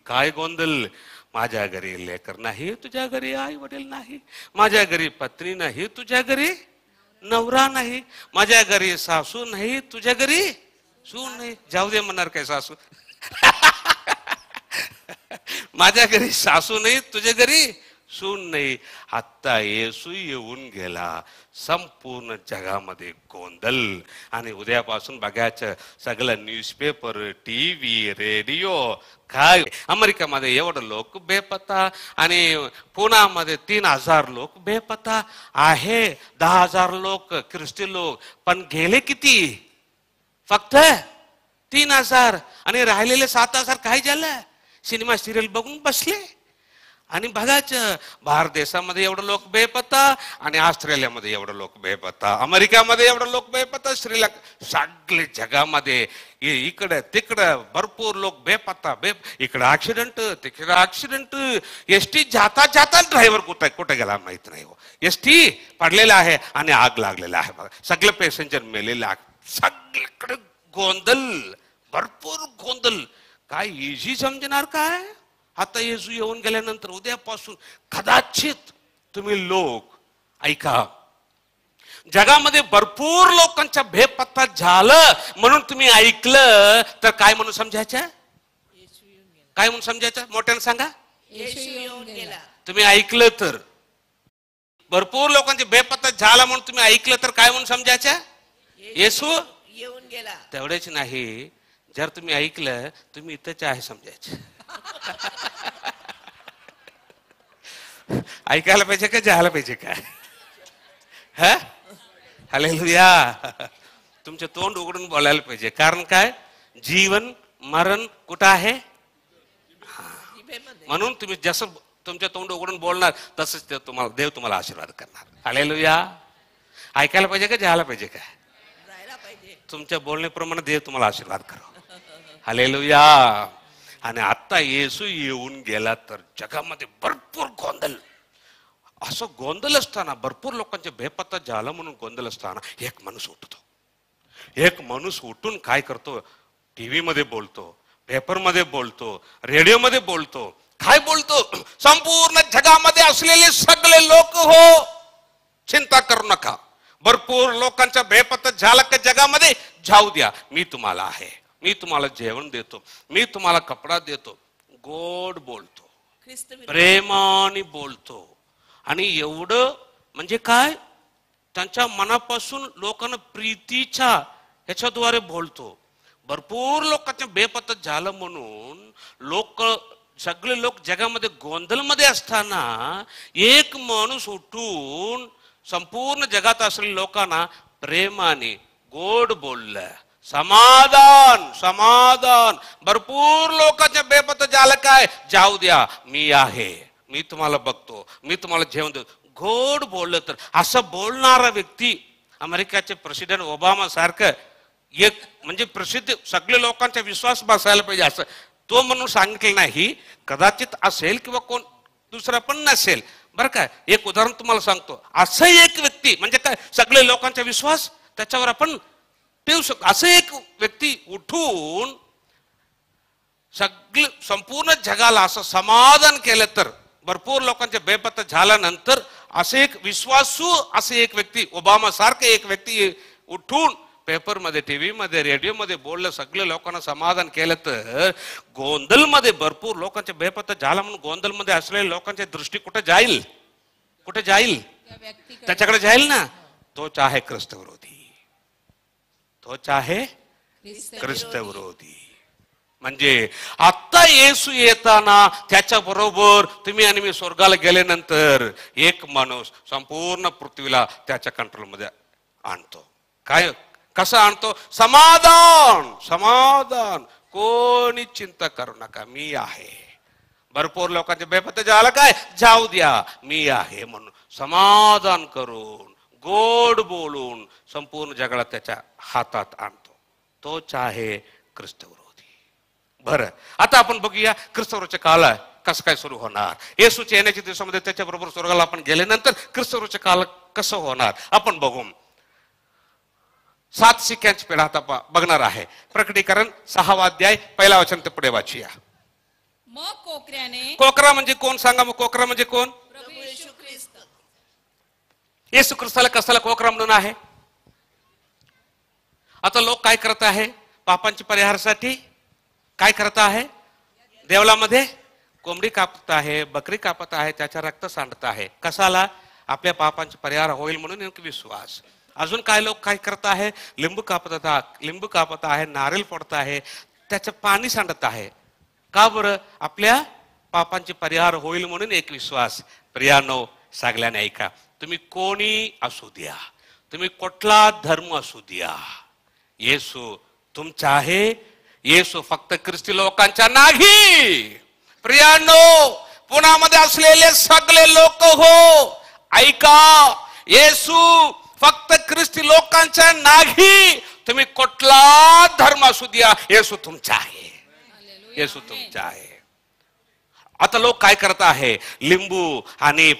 काय गोंधळ, माझ्या घरी लेकर नाही, तुझ्या घरी आई वडील नाही. माझ्या घरी पत्नी नाही, तुझ्या घरी नवरा नाही. माझ्या घरी सासू नाही, तुझ्या घरी सून नाही. जाऊ दे म्हणणार काय सासू, माझ्या घरी सासू नाही, तुझ्या घरी सून नाही. आता येसू येऊन गेला, संपूर्ण जगामध्ये गोंधळ. आणि उद्यापासून बघायचं सगळं न्यूजपेपर, टीव्ही, रेडिओ. काय अमेरिकेमध्ये एवढं लोक बेपत्ता आणि पुण्यामध्ये 3000 लोक बेपत्ता आहे. 10,000 लोक ख्रिस्ती लोक, पण गेले किती, फक्त 3000. आणि राहिलेले 7000 काय झालं, सिनेमा सिरियल बघून बसले. आणि बघायचं भारत देशामध्ये एवढं लोक बेपत्ता आणि ऑस्ट्रेलियामध्ये एवढं लोक बेपत्ता, अमेरिकामध्ये एवढं लोक बेपत्ता, श्रीलंका, सगळे जगामध्ये इकडे तिकडे भरपूर लोक बेपत्ता. इकडे ऍक्सिडेंट, तिकडे ऍक्सिडेंट. एसटी जाता जाता ड्रायव्हर कुठे गेला माहित नाही. एसटी पडलेला आहे आणि आग लागलेला आहे. बघा सगळे पॅसेंजर मेलेले आहे. सगळीकडे गोंधळ, भरपूर गोंधळ. काय इझी समजणार काय. आता येसू येऊन गेल्यानंतर उद्यापासून कदाचित तुम्ही लोक ऐका, जगामध्ये भरपूर लोकांचा बेपत्ता झालं म्हणून तुम्ही ऐकलं तर काय म्हणून समजायचं, काय म्हणून समजायचं, मोठ्यानं सांगा. येशू येऊन गेला. तुम्ही ऐकलं तर, भरपूर लोकांचे बेपत्ता झाला म्हणून तुम्ही ऐकलं तर काय म्हणून समजायचं, येसू येऊन गेला. तेवढेच नाही, जर तुम्ही ऐकलं तुम्ही इथंच आहे समजायचं. ऐकायला पाहिजे का जायला पाहिजे काय, हालेलुया. तुमचं तोंड उघडून बोलायला पाहिजे. कारण काय, जीवन मरण कुठं आहे, म्हणून तुम्ही जसं तुमच्या तोंड उघडून बोलणार तसंच ते तुम्हाला देव तुम्हाला आशीर्वाद करणार. हालेलुया. ऐकायला पाहिजे का जायला पाहिजे काय, जायला पाहिजे. तुमच्या बोलण्याप्रमाणे देव तुम्हाला आशीर्वाद करो. हालेलुया. आणि आता येसू येऊन गेला तर जगामध्ये भरपूर गोंधळ. असं गोंधळ असताना, भरपूर लोकांचे बेपत्ता झाला म्हणून गोंधळ असताना एक माणूस उठतो. एक माणूस उठून काय करतो, टीव्ही मध्ये बोलतो, पेपर मध्ये बोलतो, रेडिओ मध्ये बोलतो. काय बोलतो, संपूर्ण जगामध्ये असलेले सगळे लोक हो, चिंता करू नका. भरपूर लोकांचा बेपत्ता झाला का जगामध्ये, जाऊ द्या, मी तुम्हाला आहे, मी तुम्हाला जेवण देतो, मी तुम्हाला कपडा देतो. गोड बोलतो, प्रेमाने बोलतो. आणि एवढं म्हणजे काय, त्यांच्या मनापासून लोकांना प्रीतीच्या ह्याच्याद्वारे बोलतो. भरपूर लोकांच्या बेपत्ता झालं म्हणून सगळे लोक जगामध्ये गोंधळमध्ये असताना एक माणूस उठून संपूर्ण जगात असलेल्या लोकांना प्रेमाने गोड बोललं. समाधान समाधान. भरपूर लोकांच्या बेपत्ता झालं काय, जाऊ द्या, मी आहे, मी तुम्हाला बघतो, मी तुम्हाला जेवण देतो, गोड बोललं. तर असं बोलणारा व्यक्ती अमेरिकेचे प्रेसिडेंट ओबामा सारखं एक म्हणजे प्रसिद्ध, सगळे लोकांचा विश्वास बसायला पाहिजे असं तो म्हणून सांगितलं नाही. कदाचित असेल किंवा कोण दुसरा पण नसेल बरं काय. एक उदाहरण तुम्हाला सांगतो. असं एक व्यक्ती म्हणजे काय, सगळे लोकांचा विश्वास त्याच्यावर आपण ठेवू शकतो. असं एक व्यक्ती उठून सगळे संपूर्ण जगाला असं समाधान केलं तर, भरपूर लोकांच्या बेपत्ता झाल्यानंतर असे एक विश्वासू असे एक व्यक्ती, ओबामा सारखे एक व्यक्ती उठून पेपर मध्ये, टीव्ही मध्ये, रेडिओ मध्ये बोललं, सगळे लोकांना समाधान केलं तर गोंधळ मध्ये भरपूर लोकांच्या बेपत्ता झाला म्हणून गोंधळ मध्ये असलेल्या लोकांची दृष्टी कुठे जाईल, कुठे जाईल, त्याच्याकडे जाईल ना. तोच आहे ख्रिस्त विरोधी, तोच आहे ख्रिस्त विरोधी. म्हणजे आता येशू येताना त्याच्या बरोबर तुम्ही आणि मी स्वर्गाला गेल्यानंतर एक माणूस संपूर्ण पृथ्वीला त्याच्या कंट्रोल मध्ये आणतो. काय, कसं आणतो? समाधान समाधान. कोणी चिंता करू नका, मी आहे. भरपूर लोकांच्या बेपत्ता झाला काय, जाऊ द्या, मी आहे म्हणून समाधान करून गोड बोलून संपूर्ण जगाला त्याच्या हातात आणतो. तोच आहे ख्रिस्त विरोधी. बरं, आता आपण बघूया ख्रिस्तवरूच्या काळ कसं काय सुरू होणार. येशूच्या येण्याच्या दिवसामध्ये त्याच्या बरोबर स्वर्गाला आपण गेल्यानंतर ख्रिस्तवरूच्या काळ कसं होणार आपण बघू. 7 शिक्क्यांची पेढा आता बघणार आहे. प्रकटीकरण 6 अध्याय 1 वचन ते पुढे वाचूया. मग कोकऱ्याने, कोकरा म्हणजे कोण सांगा, मग कोकरा म्हणजे कोण? प्रभू येशू ख्रिस्त. येशू ख्रिस्ताला कसाला कोकरा म्हणून आहे? आता लोक काय करत आहे पापांच्या परिहारासाठी? काय करत आहे? देवळामध्ये कोंबडी कापत आहे, बकरी कापत आहे, त्याच्या रक्त सांडत आहे. कसाला? आपल्या पापांचा परिहार होईल म्हणून एक विश्वास. अजून काय लोक काय करत आहे? लिंबू कापत आहे, नारळ फोडत आहे, त्याचं पाणी सांडत आहे. का बरं? आपल्या पापांचे परिहार होईल म्हणून एक विश्वास. प्रियानो, सगळ्यांनी ऐका, तुम्ही कोणी असू द्या, तुम्ही कुठला धर्म असू द्या, येशू तुमचा आहे. येशू फक्त ख्रिस्ती लोकांच्या नाही. प्रियानो, पुण्यामध्ये असलेले सगळे लोक हो, ऐका, येशू फक्त ख्रिस्ती लोकांचा नाही. तुम्ही कुठला धर्म असू द्या, येशू तुमचा आहे. येशू तुमचा आहे. आता लोक काय करत आहे? लिंबू आणि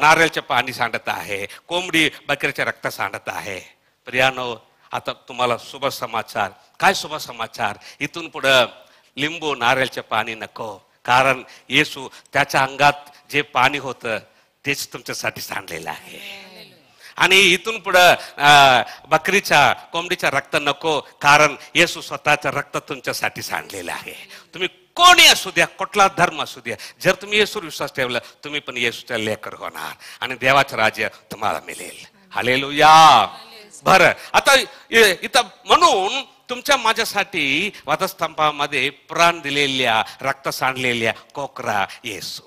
नारळचे पाणी सांडत आहे, कोंबडी बकरीचे रक्त सांडत आहे. प्रियानो, आता तुम्हाला शुभ समाचार. काय शुभ समाचार? इथून पुढे लिंबू नारळचे पाणी नको. कारण येशू त्याच्या अंगात जे पाणी होतं तेच तुमच्यासाठी सांडलेलं आहे. आणि इथून पुढं बकरीच्या कोंबडीच्या रक्त नको. कारण येशू स्वतःचं रक्त तुमच्यासाठी सांडलेलं आहे. तुम्ही कोणी असू द्या, कुठला धर्म असू द्या, जर तुम्ही येशूवर विश्वास ठेवला, तुम्ही पण येशूच्या लेकर होणार आणि देवाचं राज्य तुम्हाला मिळेल. हालेलुया. बरं, आता इथं म्हणून तुमच्या माझ्यासाठी वधस्तंभामध्ये प्राण दिलेल्या, रक्त सांडलेल्या कोकरा येशू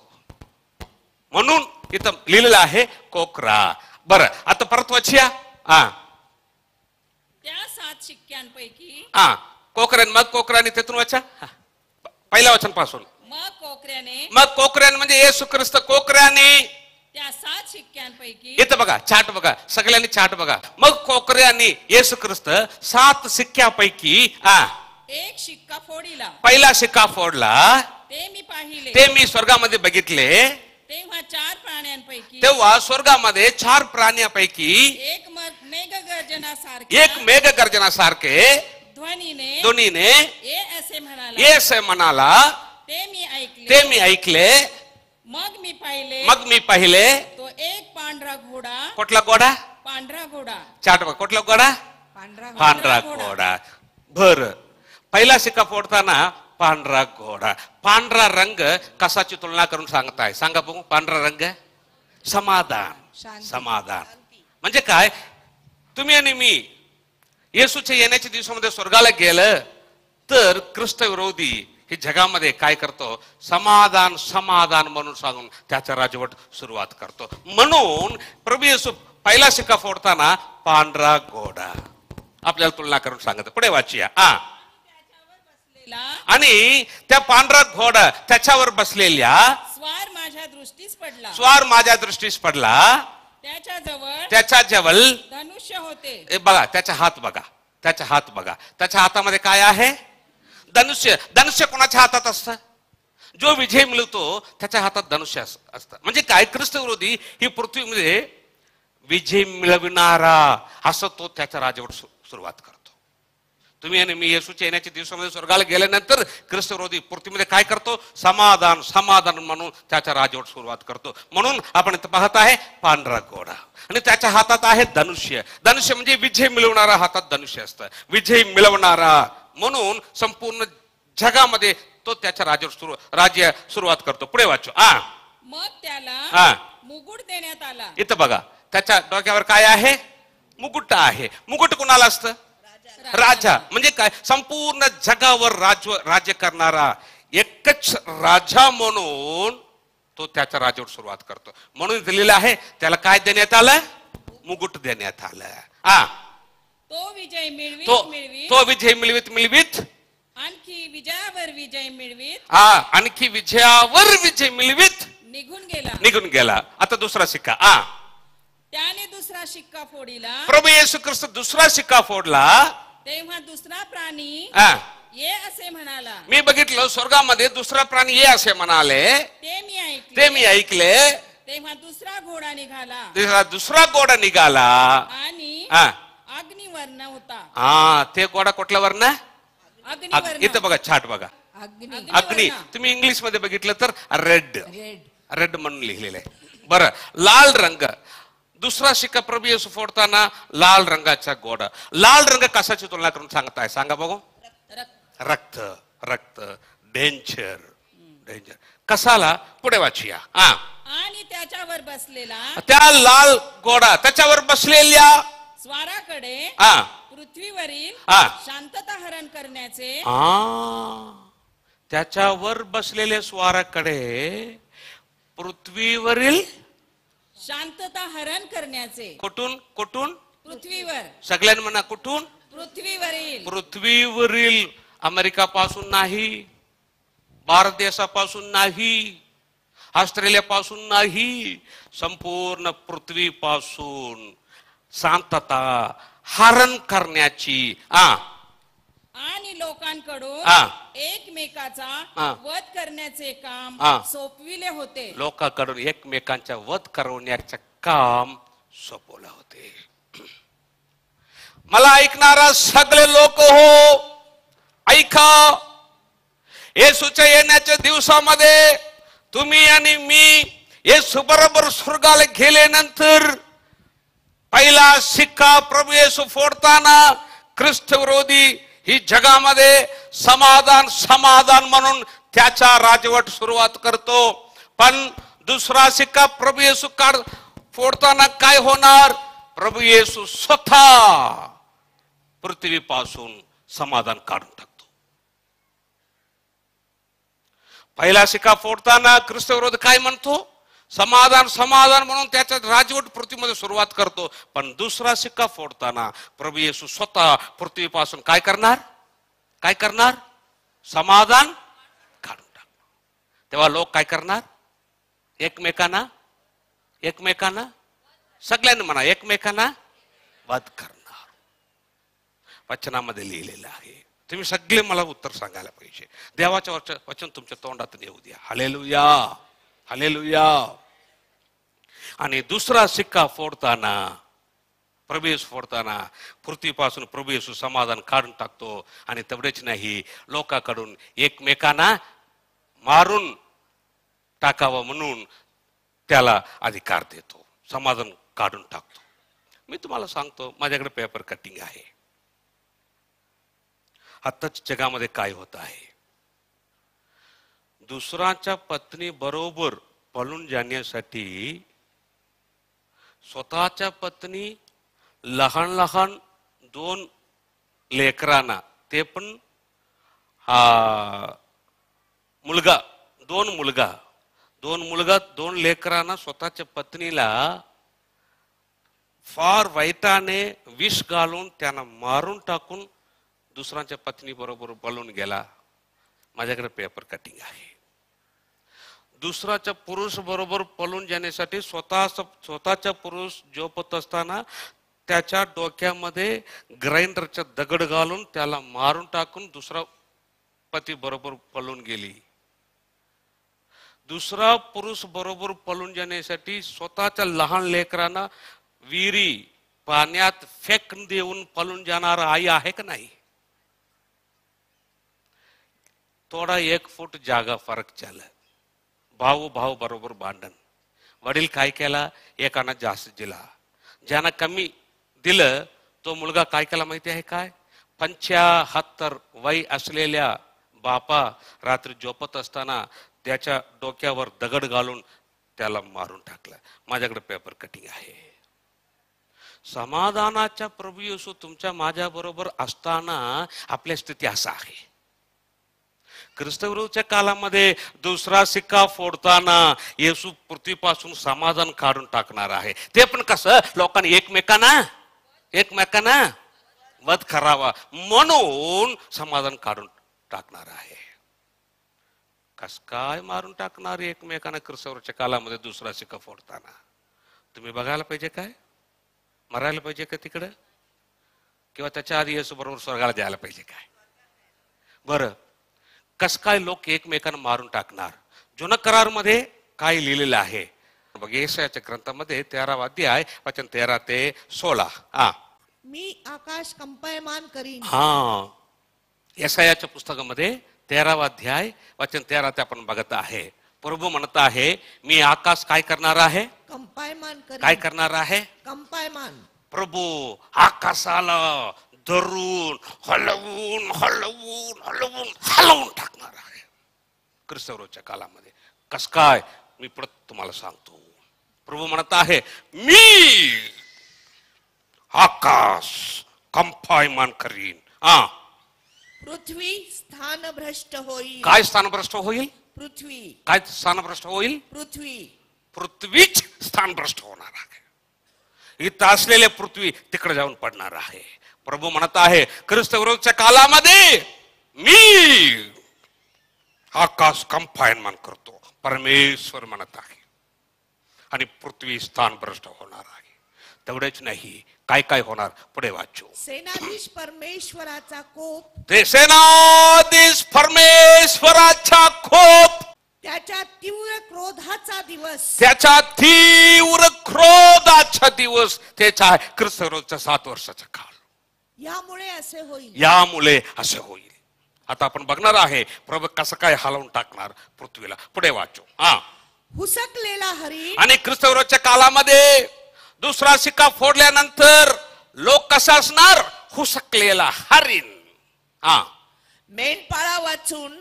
म्हणून इथं लिहिलेलं आहे कोकरा. बरं, आता परत वाचूया. त्या 7 शिक्क्यांपैकी मग कोकराने तिथून वाचा. 1 वचन पासून. मग कोकऱ्याने म्हणजे येशू ख्रिस्त कोकऱ्याने त्या 7 शिक्क्यांपैकी, इथं बघा चाट बघा, सगळ्यांनी चाट बघा. मग कोकऱ्याने येशू ख्रिस्त 7 शिक्क्यापैकी एक शिक्का फोडिला. पहिला शिक्का फोडला. ते मी पाहिले, ते मी स्वर्गामध्ये बघितले. तेव्हा 4 प्राण्यांपैकी, तेव्हा स्वर्गामध्ये 4 प्राण्यांपैकी एक मेघगर्जनासारखे ध्वनीने ये असे म्हणाला. ते मी ऐकले. मग मी पाहिले तो एक पांढरा घोडा. कुठला घोडा? पांढरा घोडा. चाट बघ, कुठला घोडा? पांढरा घोडा. बर, पहिला शिक्का फोडताना पांढरा घोडा. पांढरा रंग कशाची तुलना करून सांगताय? सांगा बघू. पांढरा रंग समाधान, समाधान. म्हणजे काय, तुम्ही आणि मी येशूच्या येण्याच्या दिवसामध्ये स्वर्गाला गेलं तर ख्रिस्त विरोधी हे जगामध्ये काय करतो, समाधान समाधान म्हणून सांगून त्याचा राजवट सुरुवात करतो. म्हणून प्रभू येशू पहिला शिक्का फोडताना पांढरा घोडा आपल्याला तुलना करून सांगत. पुढे वाचूया. आणि त्या पांढरा घोडा त्याच्यावर बसलेल्या स्वार माझ्या दृष्टीस पडला. स्वार माझ्या दृष्टीस पडला. त्याच्या जवळ धनुष्य होते. बघा त्याचा हात बघा, त्याचा हात बघा, त्याच्या हातामध्ये काय आहे, धनुष्य. धनुष्य कोणाच्या हातात असतं, जो विजय मिळवतो त्याच्या हातात धनुष्य असतं. म्हणजे काय, ख्रिस्त विरोधी ही पृथ्वीमध्ये विजय मिळविणारा असं तो त्याच्या राजवट सुरुवात करतो. तुम्ही आणि मी येशूच्या येण्याच्या दिवसामध्ये स्वर्गाला गेल्यानंतर ख्रिस्त विरोधी पृथ्वीमध्ये काय करतो, समाधान समाधान म्हणून त्याच्या राजवट सुरुवात करतो. म्हणून आपण इथं पाहत आहे पांढरा घोडा आणि त्याच्या हातात आहे धनुष्य. धनुष्य म्हणजे विजय मिळवणारा हातात धनुष्य असतं, विजय मिळवणारा. म्हणून संपूर्ण जगामध्ये तो त्याच्या राज्य सुरुवात करतो. पुढे वाचू. मग त्याला मुकुट देण्यात आला. इथं बघा त्याच्या डोक्यावर काय आहे, मुकुट आहे. मुकुट कोणाला असतं, राजा. म्हणजे काय, संपूर्ण जगावर राज्य करणारा एकच राजा म्हणून तो त्याच्या राजवट सुरुवात करतो. म्हणून दिलेलं आहे त्याला काय देण्यात आलं, मुकुट देण्यात आलं. तो विजय मिळवित आणखी विजयावर विजय मिळवित आणखी विजयावर विजय मिळवित निघून गेला. आता दुसरा शिक्का. त्याने दुसरा शिक्का फोडला. प्रभू येशू ख्रिस्त दुसरा शिक्का फोडला. तेव्हा दुसरा प्राणी ये असे म्हणाला. मी बघितलं स्वर्गामध्ये दुसरा प्राणी ये असे म्हणाले, ते मी ऐकले. तेव्हा दुसरा घोडा निघाला. दुसरा घोडा निघाला आणि अग्निवर्ण होता. ते घोडा कुठल्या वर्ण, अग्निवर्ण. इथं बघा छाट बघा, अग्नी. तुम्ही इंग्लिश मध्ये बघितलं तर रेड म्हणून लिहिलेलं आहे. बरं, लाल रंग. दुसरा शिक्का प्रभू येशू फोडताना लाल रंगाचा घोडा. लाल रंग कशाची तुलना करून सांगताय, सांगा बघू. रक्त, रक्त, डेंजर, डेंजर. कसाला, पुढे वाचूया. आणि त्याच्यावर बसलेला, त्या लाल घोडा त्याच्यावर बसलेल्या स्वाराकडे पृथ्वीवरील शांतता हरण करण्याचे. त्याच्यावर बसलेल्या स्वाराकडे पृथ्वीवरील शांतता हरण करण्याचे. कुठून कुठून, पृथ्वीवर. सगळ्यांना म्हणा कुठून, पृथ्वीवरील. पृथ्वीवरील. अमेरिका पासून नाही, भारत देशापासून नाही, ऑस्ट्रेलिया पासून नाही, संपूर्ण पृथ्वीपासून शांतता हरण करण्याची. आणि लोकांकडून एकमेकाचा वध करण्याचे काम सोपविले होते. लोकांकडून एकमेकांचा वध करवण्याचे काम सोपवले होते. मला ऐकणारा सगळे लोक हो, ऐका. येशूच्या येण्याच्या दिवसामध्ये तुम्ही आणि मी येशू बरोबर स्वर्गाला गेल्यानंतर पहिला शिक्का प्रभू येशू फोडताना ख्रिस्त विरोधी ही जगामध्ये समाधान समाधान म्हणून त्याचा राजवट सुरुवात करतो. पण दुसरा शिक्का प्रभू येशू फोडताना काय होणार, प्रभू येशू स्वतः पृथ्वीपासून समाधान काढून टाकतो. पहिला शिक्का फोडताना ख्रिस्त विरोधी काय म्हणतो, समाधान समाधान म्हणून त्याच्या राजवट पृथ्वीमध्ये सुरुवात करतो. पण दुसरा शिक्का फोडताना प्रभू येशू स्वतः पृथ्वीपासून काय करणार, काय करणार, समाधान काढून टाकणार. तेव्हा लोक काय करणार, एकमेकांना एकमेकांना सगळ्यांना म्हणा एकमेकांना वध करणार. वचनामध्ये लिहिलेलं आहे. तुम्ही सगळे मला उत्तर सांगायला पाहिजे. देवाचं वचन तुमच्या तोंडातून येऊ द्या. Hallelujah, hallelujah. आणि दुसरा शिक्का फोडताना प्रभू येशू फोडताना पृथ्वीपासून प्रभू येशू समाधान काढून टाकतो. आणि तेवढेच नाही, लोकांकडून एकमेकांना मारून टाकावं म्हणून त्याला अधिकार देतो, समाधान काढून टाकतो. मी तुम्हाला सांगतो, माझ्याकडे पेपर कटिंग आहे. आताच जगामध्ये काय होत आहे, दुसऱ्याच्या पत्नी बरोबर पळून जाण्यासाठी स्वतःच्या पत्नी लहान लहान 2 लेकरांना, ते पण मुलगा 2 लेकरांना स्वतःच्या पत्नीला फार वाईटाने विष घालून त्यांना मारून टाकून दुसऱ्यांच्या पत्नी बरोबर पळून गेला. माझ्याकडे पेपर कटिंग आहे. दुसऱ्याच्या पुरुष बरोबर पळून जाण्यासाठी स्वतःच्या पुरुष झोपत असताना त्याच्या डोक्यामध्ये ग्राइंडरचा दगड घालून त्याला मारून टाकून दुसरा पती बरोबर पळून गेली. दुसरा पुरुष बरोबर पळून जाण्यासाठी स्वतःच्या लहान लेकरांना विहिरी पाण्यात फेक देऊन पळून जाणार आई आहे का नाही? थोडा 1 फूट जागा फरक झाला. भाऊ बरोबर भांडण. वडील काय केला? एकानं जास्त दिला. ज्यानं कमी दिलं तो मुलगा काय केला माहिती आहे काय? 75 वय असलेल्या बापा रात्री झोपत असताना त्याच्या डोक्यावर दगड घालून त्याला मारून टाकलं. माझ्याकडे पेपर कटिंग आहे. समाधानाच्या प्रभू येशू तुमच्या माझ्या बरोबर असताना आपल्या स्थिती असा आहे. ख्रिस्तविरोधीच्या काळामध्ये दुसरा सिक्का फोडताना येशू पृथ्वीपासून समाधान काढून टाकणार आहे. ते पण कसं? लोकांनी एकमेकांना वध करावा म्हणून समाधान काढून टाकणार आहे. कस काय मारून टाकणार एकमेकांना ख्रिस्तविरोधीच्या काळामध्ये दुसरा सिक्का फोडताना? तुम्ही बघायला पाहिजे काय? मरायला पाहिजे का तिकडं? किंवा त्याच्या आधी येशू बरोबर स्वर्गाला जायला पाहिजे काय? बरं, कस काय लोक एकमेकांना मारून टाकणार? जुना करार मध्ये काय लिहिलेलं आहे बघ. यशायाच्या ग्रंथामध्ये 13वा अध्याय वचन 13 ते 16. मी आकाश कंपायमान करीन. यशायाच्या पुस्तकामध्ये 13वा अध्याय वचन 13 ते आपण बघत आहे. प्रभू म्हणत आहे मी आकाश काय करणार आहे? कंपायमान करीन. काय करणार आहे? कंपायमान. प्रभू आकाशाला धरून हलवून टाकणार आहे ख्रिस्तविरोधीच्या काळामध्ये. कस काय? मी परत तुम्हाला सांगतो. प्रभू म्हणत आहे मी आकाश कंपायमान करीन. पृथ्वी स्थानभ्रष्ट होईल. काय स्थानभ्रष्ट होईल? पृथ्वी. काय स्थानभ्रष्ट होईल? पृथ्वीच स्थानभ्रष्ट होणार आहे. इथं असलेल्या पृथ्वी तिकडे जाऊन पडणार आहे. प्रभू म्हणत आहे ख्रिस्तविरोधीच्या काळामध्ये मी आकाश कंपायमान करतो. परमेश्वर म्हणत आहे. आणि पृथ्वी स्थानभ्रष्ट होणार आहे. तेवढेच नाही, काय काय होणार पुढे वाचू. सेनाधीश परमेश्वराचा कोप. ते सेनाधीश परमेश्वराचा कोप. त्याच्या तीव्र क्रोधाचा दिवस. त्याचा तीव्र क्रोधाचा दिवस. त्याचा ख्रिस्तविरोधीचा 7 वर्षाचा काळ. यामुळे असे होईल. आता आपण बघणार आहे प्रभू कसं काय हलवून टाकणार पृथ्वीला. पुढे वाचू. हुसकलेला हरिण. आणि ख्रिस्तविरोधीच्या काळामध्ये दुसरा सिक्का फोडल्यानंतर लोक कसं असणार? हुसकलेला हरिण. मेंढपाळा वाचून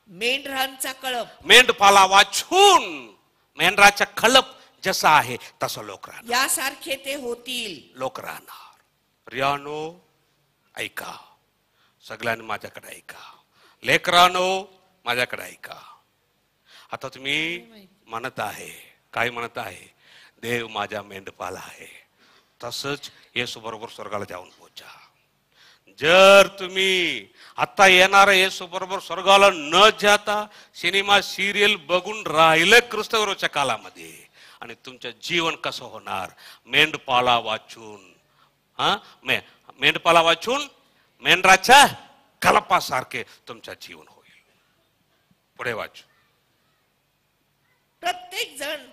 मेंढरांचा कळप. मेंढपाला वाचून मेंढराचा कळप जसा आहे तसं लोक राहणार. यासारखे ते होतील. लोक राहणार. प्रियानो ऐका, सगळ्यांनी माझ्याकडे ऐका. लेकरानो माझ्याकडे ऐका. आता तुम्ही म्हणत आहे, काय म्हणत आहे? देव माझा मेंढपाल आहे. तसंच येशू बरोबर स्वर्गाला जाऊन पोहोचा. जर तुम्ही आता येणारा येशू बरोबर स्वर्गाला न जाता सिनेमा सिरियल बघून राहिलं ख्रिस्तविरोधीच्या काळामध्ये, आणि तुमचं जीवन कसं होणार? मेंढपाला वाचून मेंढराच्या कळपासारखे तुमचं जीवन होईल. पुढे वाच. प्रत्येक जण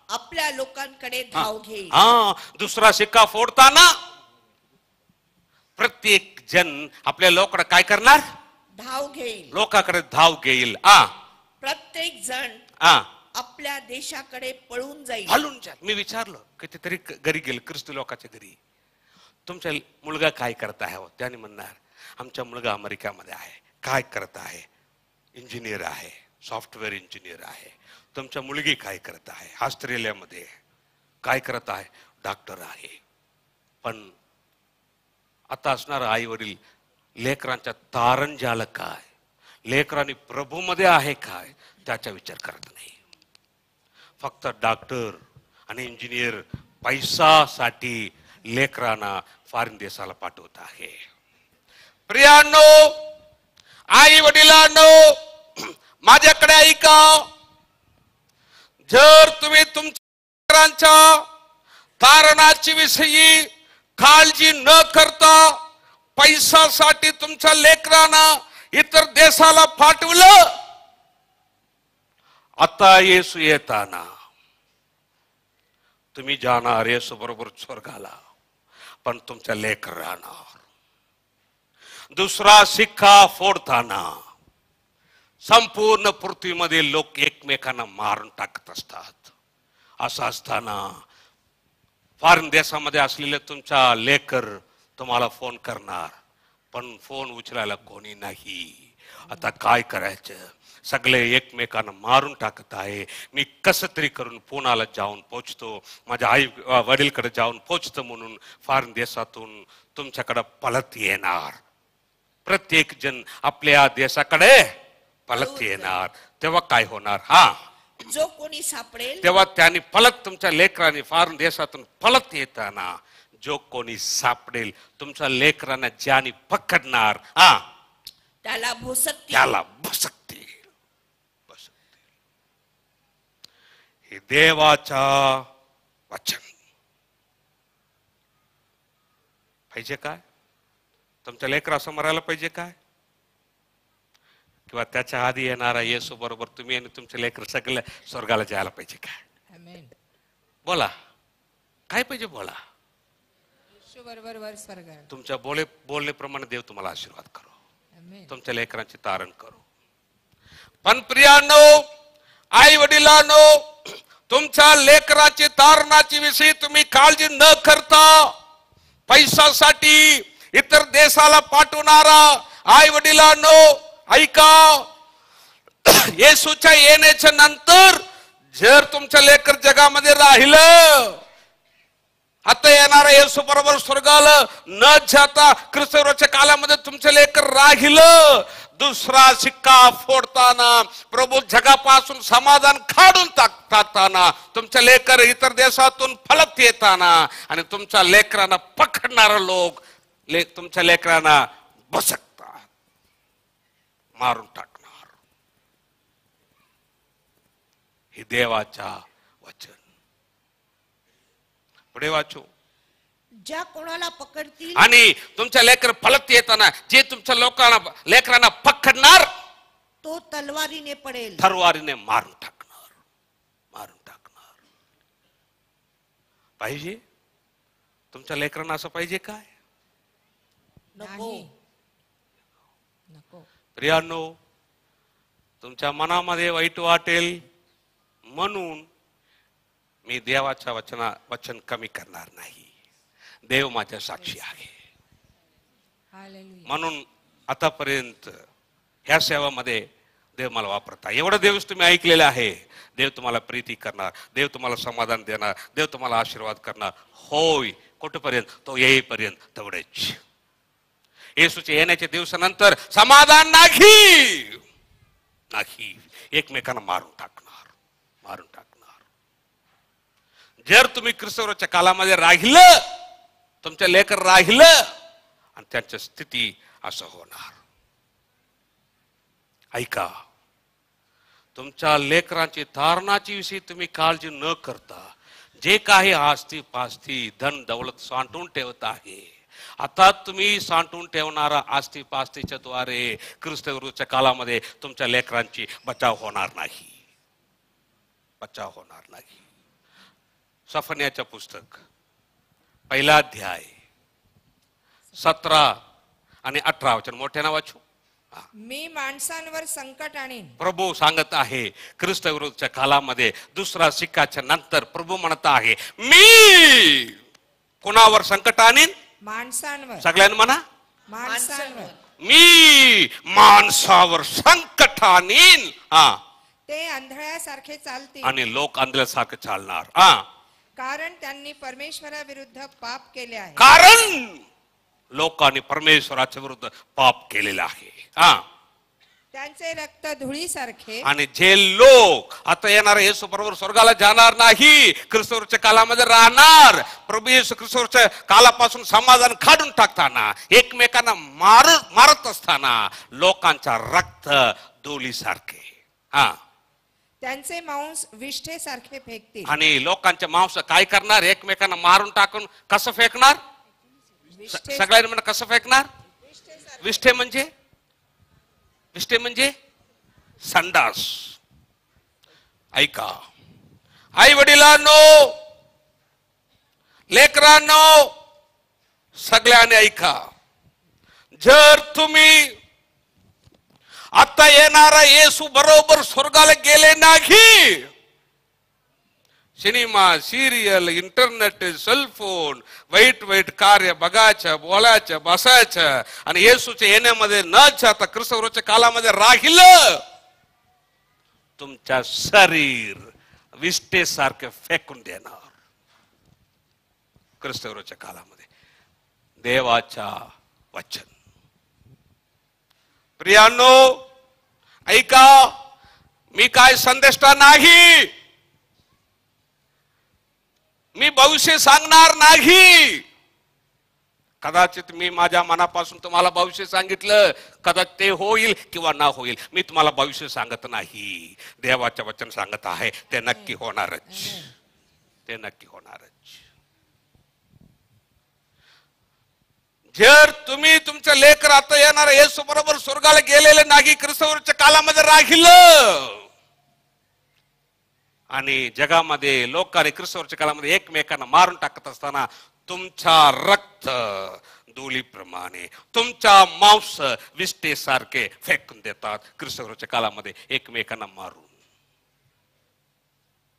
आपल्या लोकांकडे धाव घेईल. दुसरा सिक्का फोडताना प्रत्येक जण आपल्या लोकांकडे काय करणार? धाव घेईल. लोकांकडे धाव घेईल. प्रत्येक जण आपल्या देशाकडे पळून जाईल. मी विचारलं कितीतरी घरी गेलं, ख्रिस्ती लोकांच्या घरी, तुमचा मुलगा काय करत आहे? त्याने म्हणणार आमचा मुलगा अमेरिकेमध्ये आहे. काय करत आहे? इंजिनियर आहे, सॉफ्टवेअर इंजिनियर आहे. तुमच्या मुलगी काय करत आहे? ऑस्ट्रेलियामध्ये. काय करत आहे? डॉक्टर आहे. पण आता असणार आई वडील लेकरांच्या तारण झालं काय, लेकरांनी प्रभूमध्ये आहे काय, त्याचा विचार करत नाही. फक्त डॉक्टर आणि इंजिनियर पैसासाठी लेकरांना फॉरेन देशाला पाठवत आहे. प्रियांनो, आई वडिलांनो, माझ्याकडे ऐका. जर तुम्ही तुमच्या लेकरांच्या तारणाची विषयी काळजी न करता पैशासाठी तुमच्या लेकरांना इतर देशाला पाठवलं, आता येशू येताना तुम्ही जाणार येशू बरोबर स्वर्गाला, पण तुमच्या लेकर राहणार. दुसरा शिक्का फोडताना संपूर्ण पृथ्वीमध्ये लोक एकमेकांना मारून टाकत असतात. असं असताना फॉरेन देशामध्ये असलेले तुमच्या लेकर तुम्हाला फोन करणार, पण फोन उचलायला कोणी नाही. आता काय करायचं? सगळे एकमेकांना मारून टाकत आहे. मी कसं तरी करून पुण्याला जाऊन पोचतो, माझ्या आई वडीलकडे जाऊन पोचतो म्हणून फॉरेन देशातून तुमच्याकडे पळत येणार. प्रत्येक जण आपल्या देशाकडे पळत येणार. तेव्हा काय होणार? जो कोणी सापडेल, तेव्हा त्यांनी पळत, तुमच्या लेकरांनी फॉरेन देशातून पळत येताना जो कोणी सापडेल, तुमच्या लेकरांना ज्याने पकडणार त्याला भोसकतील. हे देवाचा वचन. पाहिजे काय? तुमच्या लेकरा असं मरायला पाहिजे काय? किंवा त्याच्या आधी येणारा येशू बरोबर तुम्ही आणि तुमचे लेकर सगळे स्वर्गाला जायला पाहिजे काय? बोला, काय पाहिजे? बोला. बरोबर स्वर्गाला. तुमच्या बोलण्याप्रमाणे देव तुम्हाला आशीर्वाद करो, तुमच्या लेकरांचे तारण करो. पण प्रियांनो, आई वडिलांनो, तुमच्या लेकराची तारणाची विषयी तुम्ही काळजी न करता पैशासाठी इतर देशाला पाठवणारा आई वडिलांनो, ऐका. येशूच्या येण्याच्या नंतर जर तुमचं लेकर जगामध्ये राहिलं, आता येणारा येशू बरोबर स्वर्गाला न जाता ख्रिस्तच्या काळामध्ये तुमचं लेकर राहिलं, दुसरा शिक्का फोडताना, प्रभू जगापासून समाधान काढून टाकताना, तुमच्या लेकर इतर देशातून फलत येताना आणि तुमच्या लेकरांना पकडणारा लोक तुमच्या लेकरांना बसकतात, मारून टाकणार. हे देवाचा वचन. पुढे वाचू. ज्या कोणाला पकडतील आणि तुमच्या लेकर फलत येताना जे तुमच्या लेकरांना पकडणार, तो तलवारीने पडेल. तलवारीने मारून टाकणार. पाहिजे तुमच्या लेकरांना असं पाहिजे काय? नको. प्रियांनो, तुमच्या मनामध्ये वाईट वाटेल म्हणून मी देवाच्या वचन कमी करणार नाही. देव माझ्या साक्षी आहे. म्हणून आतापर्यंत ह्या सेवामध्ये देव मला वापरता. एवढं देव तुम्ही ऐकलेलं आहे. देव तुम्हाला प्रीती करणार, देव तुम्हाला समाधान देणार, देव तुम्हाला आशीर्वाद करणार. होय, कुठपर्यंत? तो येईपर्यंत तेवढेच. येशूच्या येण्याच्या दिवसानंतर समाधान नाही, एकमेकांना मारून टाकणार. जर तुम्ही ख्रिस्तच्या काळामध्ये राहिलं, तुमच्या लेकर राहिलं, आणि त्यांची स्थिती असं होणार. ऐका, तुमच्या लेकरांची तारणाची विषयी तुम्ही काळजी न करता जे काही आस्ती पास्ती धन दौलत साठवून ठेवत आहे, आता तुम्ही साठवून ठेवणारा आस्ती पास्तीच्या द्वारे ख्रिस्तच्या काळामध्ये तुमच्या लेकरांची बचाव होणार नाही. सफन्याचं पुस्तक 1 अध्याय 17 आणि 18 वचन मोठ्यानं वाचू. मी माणसांवर संकट आणीन. प्रभू सांगत आहे ख्रिस्त विरुद्धच्या काळामध्ये दुसरा शिक्काच्या नंतर प्रभू म्हणत आहे, मी कोणावर संकट आणीन? माणसांवर. सगळ्यांना म्हणा, माणसांवर. मी माणसावर संकट आणीन. ते आंधळ्यासारखे चालतील आणि लोक आंधळ्यासारखे चालणार. कारण त्यांनी परमेश्वराविरुद्ध पाप केले आहे. कारण लोकांनी परमेश्वराच्या विरुद्ध पाप केलेलं आहे. त्यांचे रक्त धुळीसारखे. आणि जे लोक आता येणार येशू बरोबर स्वर्गाला जाणार नाही, ख्रिस्तच्या कालामध्ये राहणार, प्रभू येशू ख्रिस्तच्या कालापासून समाधान काढून टाकताना, एकमेकांना मारत असताना लोकांचा रक्त धुळीसारखे. त्यांचे मांस विष्ठेसारखे फेकतील. आणि लोकांचे मांस काय करणार? एकमेकांना मारून टाकून कसं फेकणार? सगळ्यांनी म्हणा कसं फेकणार? विष्ठे म्हणजे संडास. ऐका आई वडिलांनो, लेकरांनो, सगळ्यांनी ऐका. जर तुम्ही आता येणारा येशू बरोबर स्वर्गाला गेले नाही, सिनेमा, सिरियल, इंटरनेट, सेलफोन, वाईट कार्य बघायचं, बोलायचं, बसायचं आणि येशूच्या येण्यामध्ये न जाता ख्रिस्तच्या कालामध्ये राहिलं, तुमच्या शरीर विष्ठेसारखे फेकून देणार. ख्रिस्तच्या कालामध्ये देवाचा वचन. प्रियांनो ऐका, मी काय संदेष्टा नाही, मी भविष्य सांगणार नाही. कदाचित मी माझ्या मनापासून तुम्हाला भविष्य सांगितलं, कदाचित ते होईल किंवा ना होईल. मी तुम्हाला भविष्य सांगत नाही, देवाचे वचन सांगत आहे, ते नक्की होणारच, ते नक्की होणारच. जर तुम्ही तुमचं लेकर आता येणार येशू बरोबर स्वर्गाला गेलेले नाही, ख्रिस्तच्या कालामध्ये राहिलं आणि जगामध्ये लोकांनी ख्रिस्तच्या कालामध्ये एकमेकांना मारून टाकत असताना तुमचा रक्त धुळीप्रमाणे, तुमचा मांस विष्ठेसारखे फेकून देतात ख्रिस्तच्या कालामध्ये एकमेकांना मारून.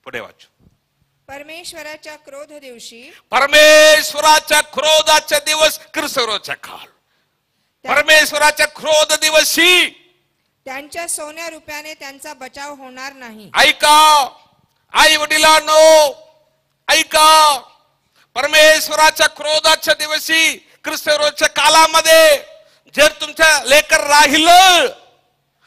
पुढे वाचू. परमेश्वराच्या क्रोध दिवशी, परमेश्वराच्या क्रोधाचा दिवस ख्रिस्तचा काल, परमेश्वराच्या क्रोध दिवशी त्यांच्या सोन्या रुपयाने त्यांचा बचाव होणार नाही. ऐका आई वडिलांनो, ऐका, परमेश्वराच्या क्रोधाच्या दिवशी ख्रिस्तच्या कालामध्ये जर तुमच्या लेकर राहिलं,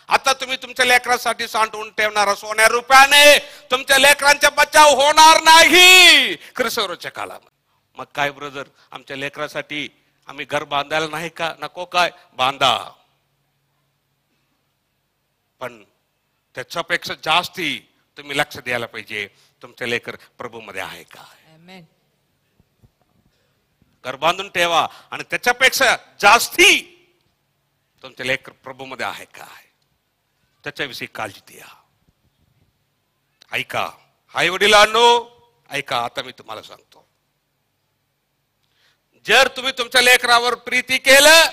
आता तुम्ही तुमच्या लेकरांसाठी साठवून ठेवणारा सोन्या रुपयाने तुमच्या लेकरांचा बचाव होणार नाही ख्रिस्तच्या कालामध्ये. मग काय ब्रदर, आमच्या लेकरासाठी आम्ही घर बांधायला नाही का? नको, काय बांधा, पण त्याच्यापेक्षा जास्ती तुम्ही लक्ष द्यायला पाहिजे, तुमचे लेकर प्रभू मध्ये आहे का? घर बांधून ठेवा आणि त्याच्यापेक्षा जास्ती तुमचे लेकर प्रभू मध्ये आहे का, त्याच्याविषयी काळजी द्या. ऐका आई वडिलांनो, ऐका, आता मी तुम्हाला सांगतो, जर तुम्ही तुमच्या लेकरावर प्रीती केलं,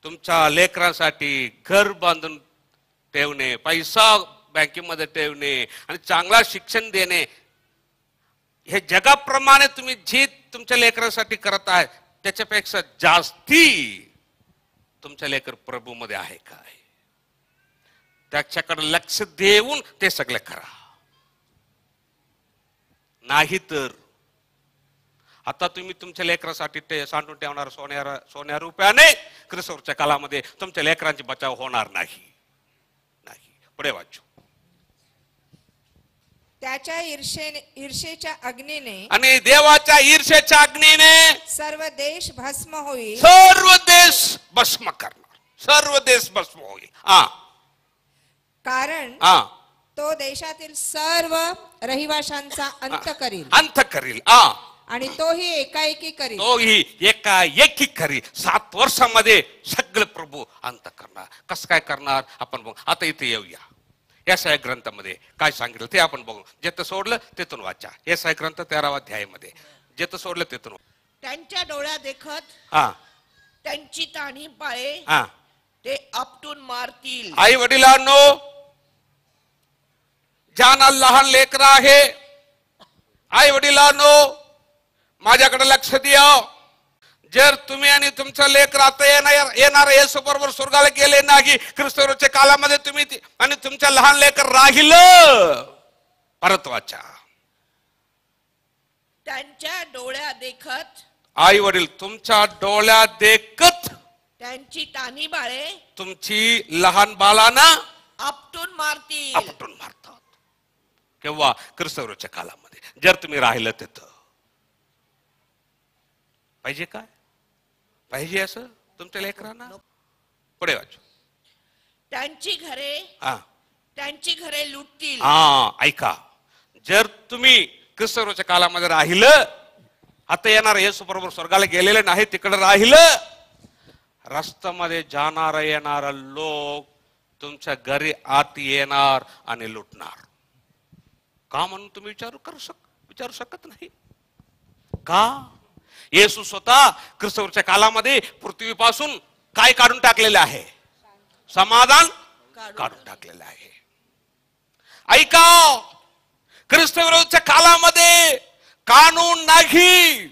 तुमच्या लेकरांसाठी घर बांधून ठेवणे, पैसा बँकेमध्ये ठेवणे आणि चांगला शिक्षण देणे, हे जगाप्रमाणे तुम्ही जे तुमच्या लेकरांसाठी करत आहे त्याच्यापेक्षा जास्ती तुमच्या लेकर प्रभू मध्ये आहे काय, त्याच्याकडे लक्ष देऊन ते सगळे करा. नाही तर आता तुम्ही तुमच्या लेकरासाठी ते साठवून ठेवणार सोन्या रुपयाने ख्रिस्तच्या कालामध्ये तुमच्या लेकरांची बचाव होणार नाही. पुढे वाचू. त्याच्या ईर्षेच्या अग्नीने आणि देवाच्या ईर्षेच्या अग्नीने सर्व देश भस्म होईल, सर्व देश भस्म करणार, सर्व देश भस्म होईल. कारण तो देशातील सर्व रहिवाशांचा अंत करील, अंत करील. आणि तोही एकाएकी करील, तोही एकाएकी करील. 7 वर्षामध्ये सगळे प्रभू अंत करणार. कसं काय करणार आपण बघू. आता इथे येऊया, यशाया ग्रंथामध्ये काय सांगितलं ते आपण बघू. जेथं सोडलं तेथून वाचा. यशाया ग्रंथ 13वा अध्यायामध्ये जेथं सोडलं तेथून. त्यांच्या डोळ्या देखत त्यांची ताणी पाळे ते आपटून मारतील. आई वडिलांनो, ज्यांना लहान लेकर आहे, आई वडिलांनो माझ्याकडे लक्ष द्या. जर तुम्ही आणि तुमचं लेकर आता येणार येशू बरोबर स्वर्गाला गेले नाही, ख्रिस्तच्या कालामध्ये तुम्ही आणि तुमच्या लहान लेकर राहिलं, परत वाचा. त्यांच्या डोळ्या देखत, आई वडील तुमच्या डोळ्या देखत त्यांची तानी बाळे तुमची लहान बालांना आपटून मारतील. आपटून मारतात. केव्हा? ख्रिस्तविरोधीच्या कालामध्ये. जर तुम्ही राहिलं तिथं. पाहिजे काय? पाहिजे असं तुमच्या लेकरांना? पुढे वाच. त्यांची घरे, हा त्यांची घरे लुटतील. हा, ऐका. जर तुम्ही ख्रिस्तविरोधीच्या कालामध्ये राहिलं, आता येणार येशू बरोबर स्वर्गाला गेलेले नाही, तिकडे राहिलं, रस्त्यामध्ये जाणार येणार लोक तुमच्या घरी आत येणार आणि लुटणार. का म्हणून तुम्ही विचारू शकत नाही का? येशू स्वतः ख्रिस्तविरोधीच्या कालामध्ये पृथ्वीपासून काय काढून टाकलेले आहे? समाधान काढून टाकलेलं आहे. ऐका, ख्रिस्तविरोधीच्या कालामध्ये कानून नाही,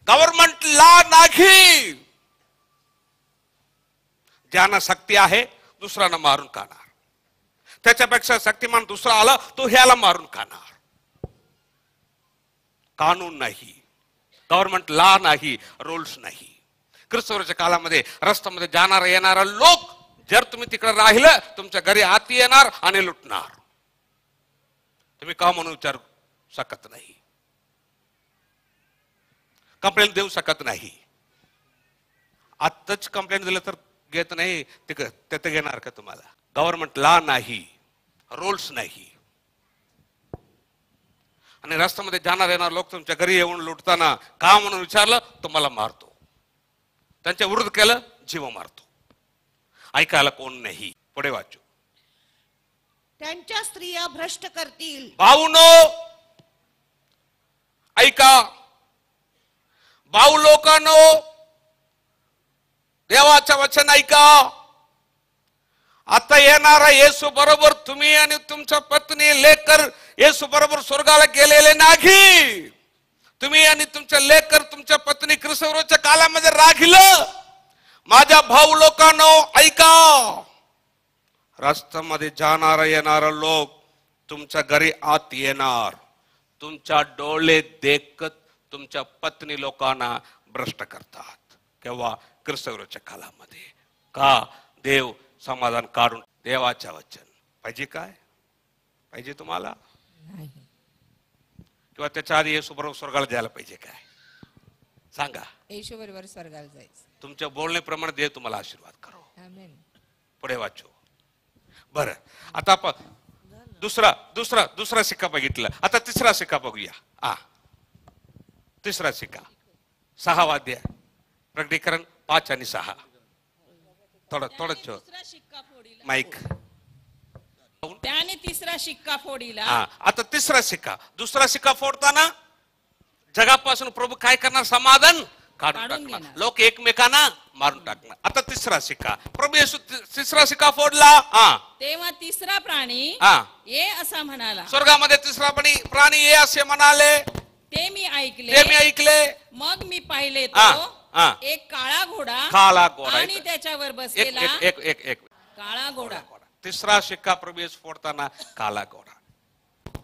गव्हर्नमेंट लॉ नाही. ज्यांना शक्ती आहे दुसऱ्यांना मारून खाणार, त्याच्यापेक्षा शक्तिमान दुसरा आला तो ह्याला मारून खाणार. कानून नाही, गव्हर्नमेंट लॉ नाही, रूल्स नाही. ख्रिस्तविरोधीच्या कालामध्ये रस्त्यामध्ये जाणारा येणारा लोक, जर तुम्ही तिकडे राहिलं, तुमच्या घरी आत येणार आणि लुटणार. तुम्ही का म्हणून विचारू शकत नाही, कंप्लेंट देऊ शकत नाही. आत्ताच कंप्लेंट दिलं तर घेत नाही, तिथे घेणार का तुम्हाला? गव्हर्नमेंट लॉ नाही, रूल्स नाही. आणि रस्त्यामध्ये जाणार येणार लोक तुमच्या घरी येऊन लुटताना का म्हणून विचारलं, तुम्हाला मारतो. त्यांच्या विरुद्ध केलं, जीव मारतो. ऐकायला कोण नाही. पुढे वाचू. त्यांच्या स्त्रिया भ्रष्ट करतील. भाऊनो ऐका, भाऊ लोकांनो, देवाचं वचन ऐका. आता येणारा येशू बरोबर तुम्ही आणि तुमच्या पत्नी लेकर येशू बरोबर स्वर्गाला गेलेले नाही. तुम्ही आणि तुमच्या लेकर तुमच्या पत्नी ख्रिस्तविरोधीच्या कालामध्ये राहिलं. माझ्या भाऊ लोकांनो ऐका, रस्त्यामध्ये जाणारा येणारा लोक तुमच्या घरी आत येणार, तुमच्या डोळे देखत तुमच्या पत्नी लोकांना भ्रष्ट करतात. केव्हा? ख्रिस्तविरोधीच्या कालामध्ये. का? देव समाधान काढून. देवाच्या वचन पाहिजे काय? पाहिजे तुम्हाला? किंवा त्याच्या आधी येशू बरोबर स्वर्गाला जायला पाहिजे काय? सांगा. येशू बरोबर स्वर्गाला जायचं. तुमच्या बोलण्याप्रमाणे देव तुम्हाला आशीर्वाद करो. आमेन. पुढे वाचू. बरं, आता आपण दुसरा शिक्का बघितला. आता तिसरा शिक्का बघूया. तिसरा शिक्का 6 अध्याय, प्रकटीकरण 5 आणि 6. थोडं दुसरा शिक्का फोडीला. माईक. त्याने तिसरा शिक्का फोडीला. आता तिसरा शिक्का. दुसरा शिक्का फोडताना जगापासून प्रभू काय करणार? समाधान काढून टाकणार. लोक एकमेकांना मारून टाकणार. आता तिसरा शिक्का. प्रभू येशू तिसरा शिक्का फोडला. तेव्हा तिसरा प्राणी ये असा म्हणाला. स्वर्गामध्ये तिसरा प्राणी ये असे म्हणाले. ते मी ऐकले. मग मी पाहिले तो एक काळा घोडा आणि त्याच्यावर बसलेला काळा घोडा. तिसरा शिक्का प्रभू येशू फोडताना काळा घोडा.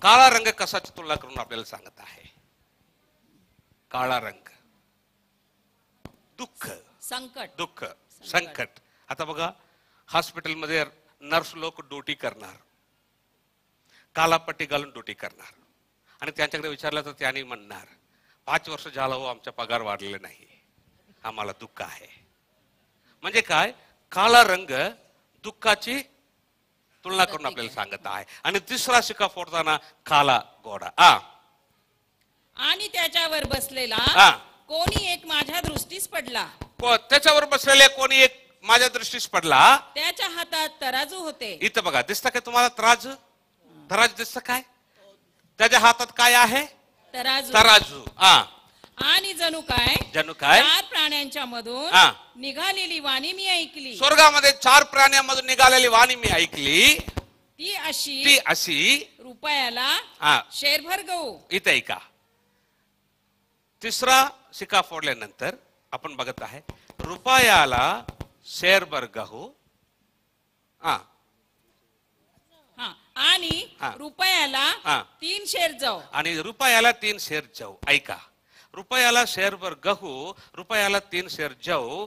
काळा रंग कशाची तुलना करून आपल्याला सांगत आहे? काळा रंग दुःख, संकट. आता बघा, हॉस्पिटलमध्ये नर्स लोक ड्युटी करणार, कालापट्टी घालून ड्युटी करणार, आणि त्यांच्याकडे विचारलं तर त्यांनी म्हणणार 5 वर्ष झालं हो, आमचा पगार वाढलेला नाही, आम्हाला दुःख आहे. म्हणजे काय? काळा रंग दुःखाची तुलना करून आपल्याला सांगत आहे. आणि तिसरा शिक्का फोडताना काळा घोडा. आणि त्याच्यावर बसलेला कोणी एक माझ्या दृष्टीस पडला. त्याच्यावर बसलेले कोणी एक माझ्या दृष्टीस पडला. त्याच्या हातात तराजू होते. इथं बघा, दिसतं का तुम्हाला तराजू? दिसतं काय? त्याच्या हातात काय आहे? तराजू. आणि जणू काय 4 प्राण्यांच्या मधून निघालेली वाणी मी ऐकली. स्वर्गामध्ये 4 प्राण्यांमधून निघालेली वाणी मी ऐकली. ती अशी रुपयाला शेरभर गहू. इथे ऐका, तिसरा शिक्का फोडल्यानंतर आपण बघत आहे रुपयाला शेरभर गहू. आणि रुपयाला 3 शेर जव. आणि रुपयाला 3 शेर जव. ऐका, रुपयाला शेरभर गहू, रुपयाला 3 शेर जव.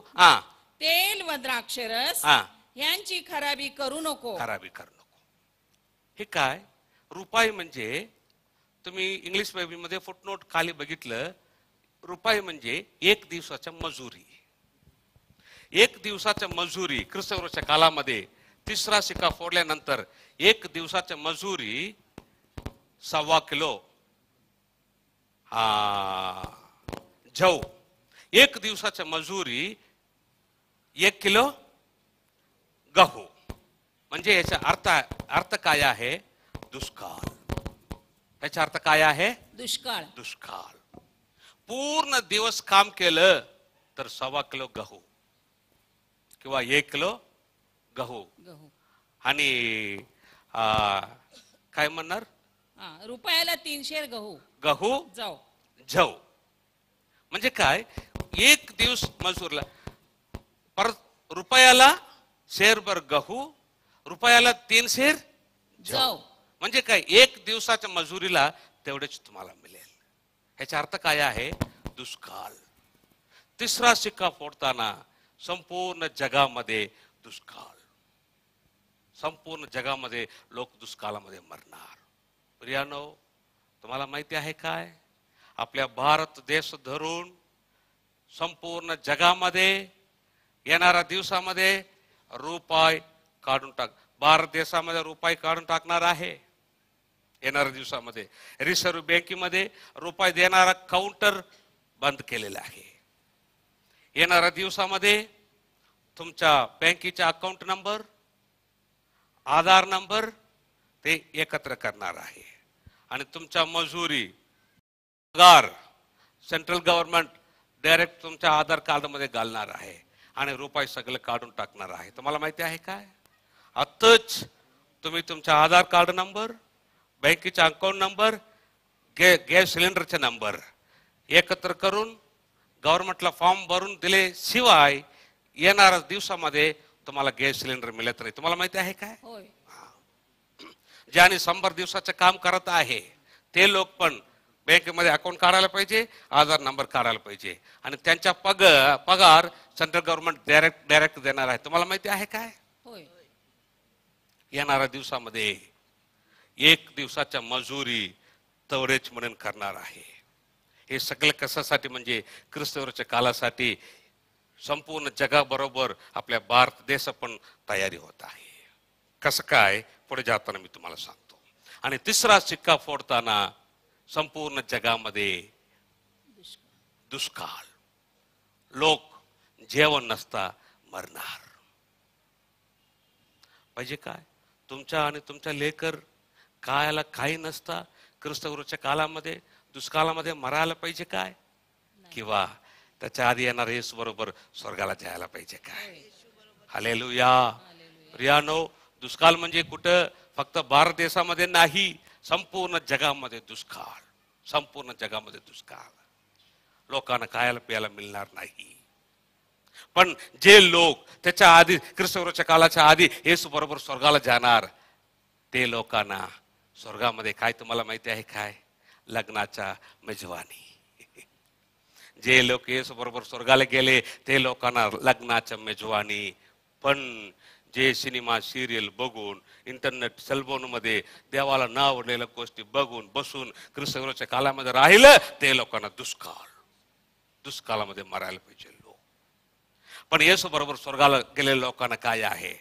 तेल व द्राक्षरस यांची खराबी करू नको. खराबी करू नको. हे काय? रुपये म्हणजे तुम्ही इंग्लिश मध्ये फुटनोट खाली बघितलं, रुपये म्हणजे 1 दिवसाच्या मजुरी. 1 दिवसाच्या मजुरी ख्रिस्तवर्षाच्या कालामध्ये तिसरा शिक्का फोडल्यानंतर 1 दिवसाच्या मजुरी 1.25 किलो जव. 1 दिवसाच्या मजुरी 1 किलो गहू. म्हणजे याचा अर्थ काय आहे? दुष्काळ. याचा अर्थ काय आहे? दुष्काळ. दुष्काळ. पूर्ण दिवस काम केलं तर 1.25 किलो गहू किंवा 1 किलो गहू. आणि काय म्हणणार? रुपयाला 3 शेर गहू. गहू जव. म्हणजे काय? 1 दिवस मजूरला परत रुपयाला शेरभर गहू, रुपयाला 3 शेर जव. म्हणजे काय? 1 दिवसाच्या मजुरीला तेवढेच तुम्हाला मिळेल. ह्याचा अर्थ काय आहे? दुष्काळ. तिसरा शिक्का फोडताना संपूर्ण जगामध्ये दुष्काळ. संपूर्ण जगामध्ये लोक दुष्काळामध्ये मरणार. प्रियानो, तुम्हाला माहिती आहे काय? आपल्या भारत देश धरून संपूर्ण जगामध्ये येणाऱ्या दिवसामध्ये रुपये काढून भारत देशामध्ये रुपये काढून टाकणार आहे. येणाऱ्या दिवसामध्ये रिझर्व्ह बँकेमध्ये रुपये देणारा काउंटर बंद केलेला आहे. येणाऱ्या दिवसामध्ये तुमच्या बँकेचा अकाउंट नंबर, आधार नंबर ते एकत्र करणार आहे. आणि तुमच्या मजुरी, पगार सेंट्रल गव्हर्नमेंट डायरेक्ट तुमच्या आधार कार्ड मध्ये घालणार आहे आणि रुपये सगळे काढून टाकणार आहे. तुम्हाला माहिती आहे काय? आताच तुम्ही तुमचा आधार कार्ड नंबर, बँकेचा अकाउंट नंबर, गॅस सिलेंडरचा नंबर एकत्र करून गव्हर्नमेंटला फॉर्म भरून दिले शिवाय येणाऱ्या दिवसामध्ये तुम्हाला गॅस सिलेंडर मिळत नाही. तुम्हाला माहिती आहे काय? ज्याने 100 दिवसाचं काम करत आहे ते लोक पण बँकेमध्ये अकाउंट काढायला पाहिजे, आधार नंबर काढायला पाहिजे आणि त्यांचा पगार सेंट्रल गव्हर्नमेंट डायरेक्ट देणार आहे. तुम्हाला माहिती आहे काय? येणाऱ्या दिवसामध्ये 1 दिवसाच्या मजुरी तेवढेच म्हणून करणार आहे. हे सगळं कशासाठी? म्हणजे ख्रिस्तवर्षाच्या कालासाठी संपूर्ण जगाबरोबर आपल्या भारत देश पण तयारी होत आहे. कसं काय? पुढे जाताना मी तुम्हाला सांगतो. आणि तिसरा शिक्का फोडताना संपूर्ण जगामध्ये दुष्काळ. लोक जेवण नसता मरणार. पाहिजे काय? तुमच्या आणि तुमच्या लेकर खायला काही नसता ख्रिस्तवर्षाच्या कालामध्ये दुष्काळामध्ये मरायला पाहिजे काय? किंवा त्याच्या आधी येणार येशू बरोबर स्वर्गाला जायला पाहिजे काय? हालेलुया. प्रियानो, दुष्काळ म्हणजे कुठं? फक्त भारत देशामध्ये नाही, संपूर्ण जगामध्ये दुष्काळ. संपूर्ण जगामध्ये दुष्काळ. लोकांना खायला प्यायला मिळणार नाही. पण जे लोक त्याच्या आधी ख्रिस्तवर्षाच्या कालाच्या आधी येशू बरोबर स्वर्गाला जाणार ते लोकांना स्वर्गामध्ये काय? तुम्हाला माहिती आहे काय? लग्नाच्या मेजवानी. जे लोक येशू बरोबर स्वर्गाला गेले ते लोकांना लग्नाच्या मेजवानी. पण जे सिनेमा सिरियल बघून इंटरनेट सेलफोन मध्ये देवाला न आवडलेल्या गोष्टी बघून बसून ख्रिस्तवर्षाच्या कालामध्ये राहिलं ते लोकांना दुष्काळ. दुष्काळामध्ये मरायला पाहिजे लोक. पण येशू बरोबर स्वर्गाला गेलेल्या लोकांना काय आहे?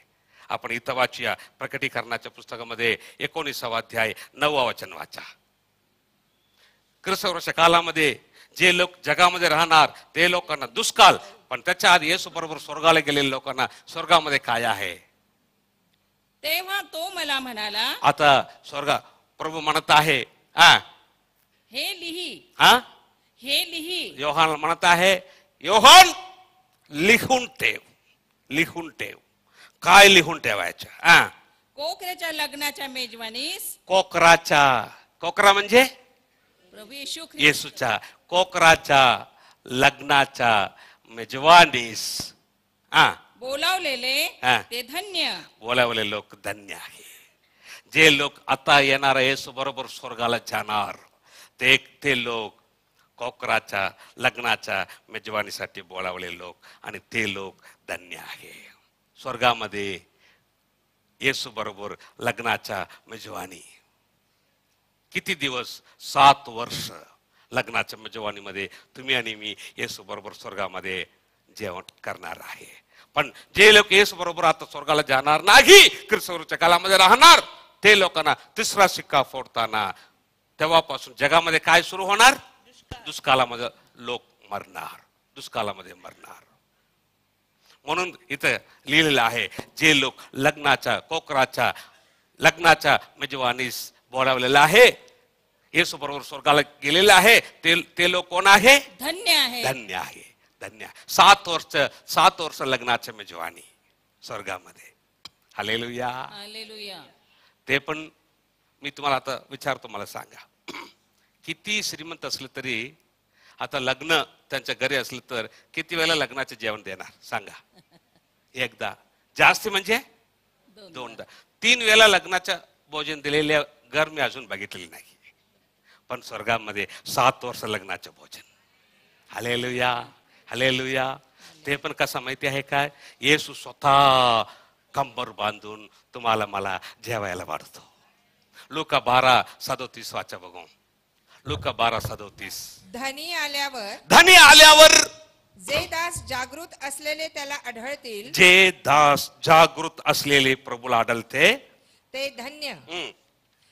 आपण इथं वाचूया प्रकटीकरणाच्या पुस्तकामध्ये 19वा अध्याय 9वा वचन वाचा. ख्रिस्तवर्षाच्या कालामध्ये जे लोक जगामध्ये राहणार ते लोकांना दुष्काळ. पण त्याच्या आधी येशू बरोबर स्वर्गाला गेलेल्या लोकांना स्वर्गामध्ये काय आहे? तेव्हा तो मला म्हणाला. आता स्वर्ग प्रभू म्हणत आहे हे लिही. हे लिही. योहान म्हणत आहे, योहान लिहून ठेव. लिहून ठेव. काय लिहून ठेवायचं? कोकराच्या लग्नाच्या मेजवानीस. कोकरा म्हणजे प्रभू येशू ख्रिस्त. येशूच्या कोकराच्या लग्नाच्या मेजवानीस बोलावलेले ते धन्य. बोलावले लोक धन्य आहे. जे लोक आता येणारा येशू बरोबर स्वर्गाला जाणार ते लोक कोकराच्या लग्नाच्या मेजवानीसाठी बोलावले लोक, आणि ते लोक धन्य आहे. स्वर्गामध्ये येशू बरोबर लग्नाच्या मेजवानी. किती दिवस? 7 वर्ष लग्नाच्या मेजवानीमध्ये तुम्ही आणि मी येशू बरोबर स्वर्गामध्ये जेवण करणार आहे. पण जे लोक येशू बरोबर आता स्वर्गाला जाणार नाही, ख्रिस्तच्या काळामध्ये राहणार, ते लोकांना तिसरा शिक्का फोडताना तेव्हापासून जगामध्ये काय सुरू होणार? दुष्काळामध्ये लोक मरणार, दुष्काळामध्ये मरणार. म्हणून इथं लिहिलेलं आहे, जे लोक कोकराच्या लग्नाच्या मेजवानीस बोलावलेलं आहे, येशू बरोबर स्वर्गाला गेलेलं आहे, ते लोक कोण आहे? धन्य आहे, धन्य आहे, धन्य. 7 वर्ष लग्नाच्या मेजवानी स्वर्गामध्ये. Hallelujah, hallelujah. ते पण मी तुम्हाला आता विचारतो, मला सांगा, किती श्रीमंत असले तरी आता लग्न त्यांच्या घरी असलं तर किती वेळा लग्नाचे जेवण देणार? सांगा. एकदा, जास्त म्हणजे 2दा. 3 वेळा लग्नाचं भोजन दिलेले घर मी अजून बघितलेले नाही. पण स्वर्गामध्ये 7 वर्ष लग्नाचं भोजन. Hallelujah, hallelujah. ते पण कसं माहिती आहे काय? येशू स्वतः कंबर बांधून तुम्हाला मला जेवायला वाढतो. लूका 12:37 वाचा बघू. लूका 12:37. धनी आल्यावर जे दास जागृत असलेले त्याला आढळतील, जे दास जागृत असलेले प्रभूला आढळते ते धन्य.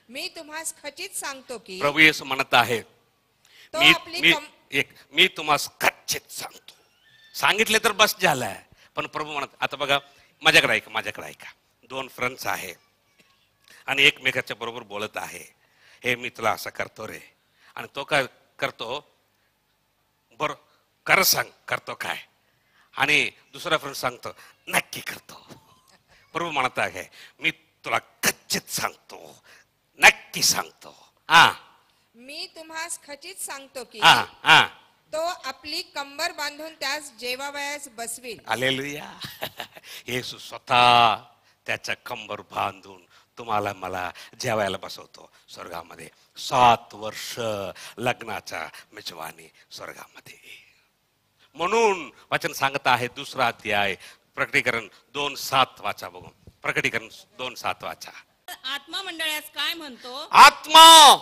मी तुम्हास खचित सांगतो की, प्रभू येशू म्हणत आहे, तो मी तुम्हास खचित सांगतो. सांगितले तर बस झालंय. पण प्रभू म्हणत, आता बघा, माझ्याकडे ऐका. 2 फ्रेंड्स आहे आणि एकमेकाच्या बरोबर बोलत आहे, हे मी तुला असं करतो रे. आणि तो काय करतो? बर कर सांग, करतो काय? आणि दुसरा फ्रेंड सांगतो, नक्की करतो. प्रभू म्हणत आहे, मी तुला खचित सांगतो, नक्की सांगतो. मी तुम्हास खचित सांगतो की, तो आपली कंबर बांधून त्यास जेवावयास बसवील. हालेलुया. येशू स्वतः त्याच्या कंबर बांधून तुम्हाला मला जेवायला बसवतो स्वर्गामध्ये. 7 वर्ष लग्नाचा मेजवानी स्वर्गामध्ये. म्हणून वचन सांगत आहे, 2रा अध्याय प्रकटीकरण 2:7 वाचा बघू. प्रकटीकरण 2:7 वाचा. आत्मा मंडळास काय म्हणतो? आत्मा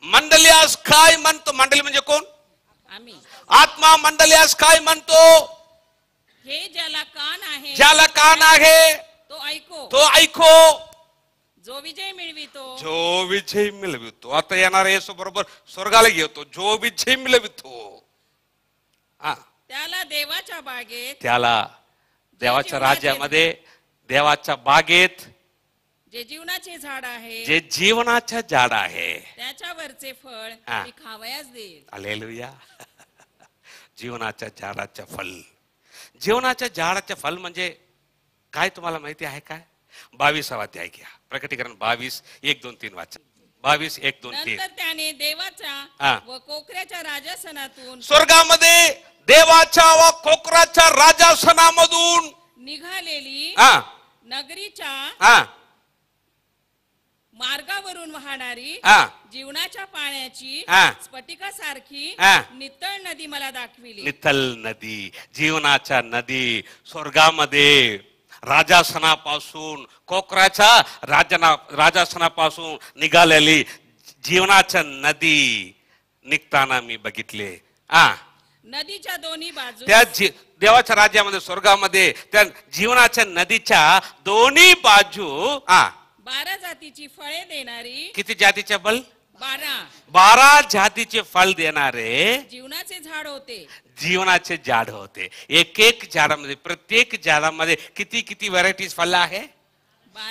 मंडळास काय म्हणतो? मंडळी म्हणजे कोण? आम्ही. आत्मा मंडळास काय म्हणतो? हे ज्याला कान आहे, ज्याला कान आहे तो ऐको. जो विजय मिळवितो. आता येणारा येशू बरोबर स्वर्गाला घेतो. जो विजय मिळवितो त्याला देवाच्या राज्यामध्ये, देवाच्या बागेत, जे जीवनाचे झाड आहे, जे जीवनाच्या झाड आहे, त्याच्यावरचे फळ खावयास देईल. हालेलुया. जीवनाच्या झाडाचे फल. जीवनाच्या झाडाचे फल म्हणजे काय तुम्हाला माहिती आहे काय? 22वा अध्याय घ्या. प्रकटीकरण 22:1-2-3 वाचा. 22:1-2-3. नंतर त्याने देवाच्या व कोकराच्या राजासनातून, स्वर्गामध्ये देवाच्या व कोकराच्या राजासनामधून निघालेली नगरीच्या मार्गावरून वाहणारी जीवनाच्या पाण्याची स्फटिकासारखी नितळ नदी मला दाखविली. नितळ नदी, जीवनाच्या नदी. स्वर्गामध्ये राजासनापासून, कोकराच्या राजासनापासून निघालेली जीवनाच्या नदी निघताना मी बघितले. नदीच्या दोन्ही बाजू, त्या देवाच्या राज्यामध्ये, स्वर्गामध्ये त्या जीवनाच्या नदीच्या दोन्ही बाजू 12 जातीची फळे देणारी. किती जातीचे फल? 12 जातीचे फल देणारे जीवनाचे झाड होते. जीवनाचे झाड होते. एक झाडामध्ये, प्रत्येक झाडामध्ये किती किती व्हरायटीज फल आहे?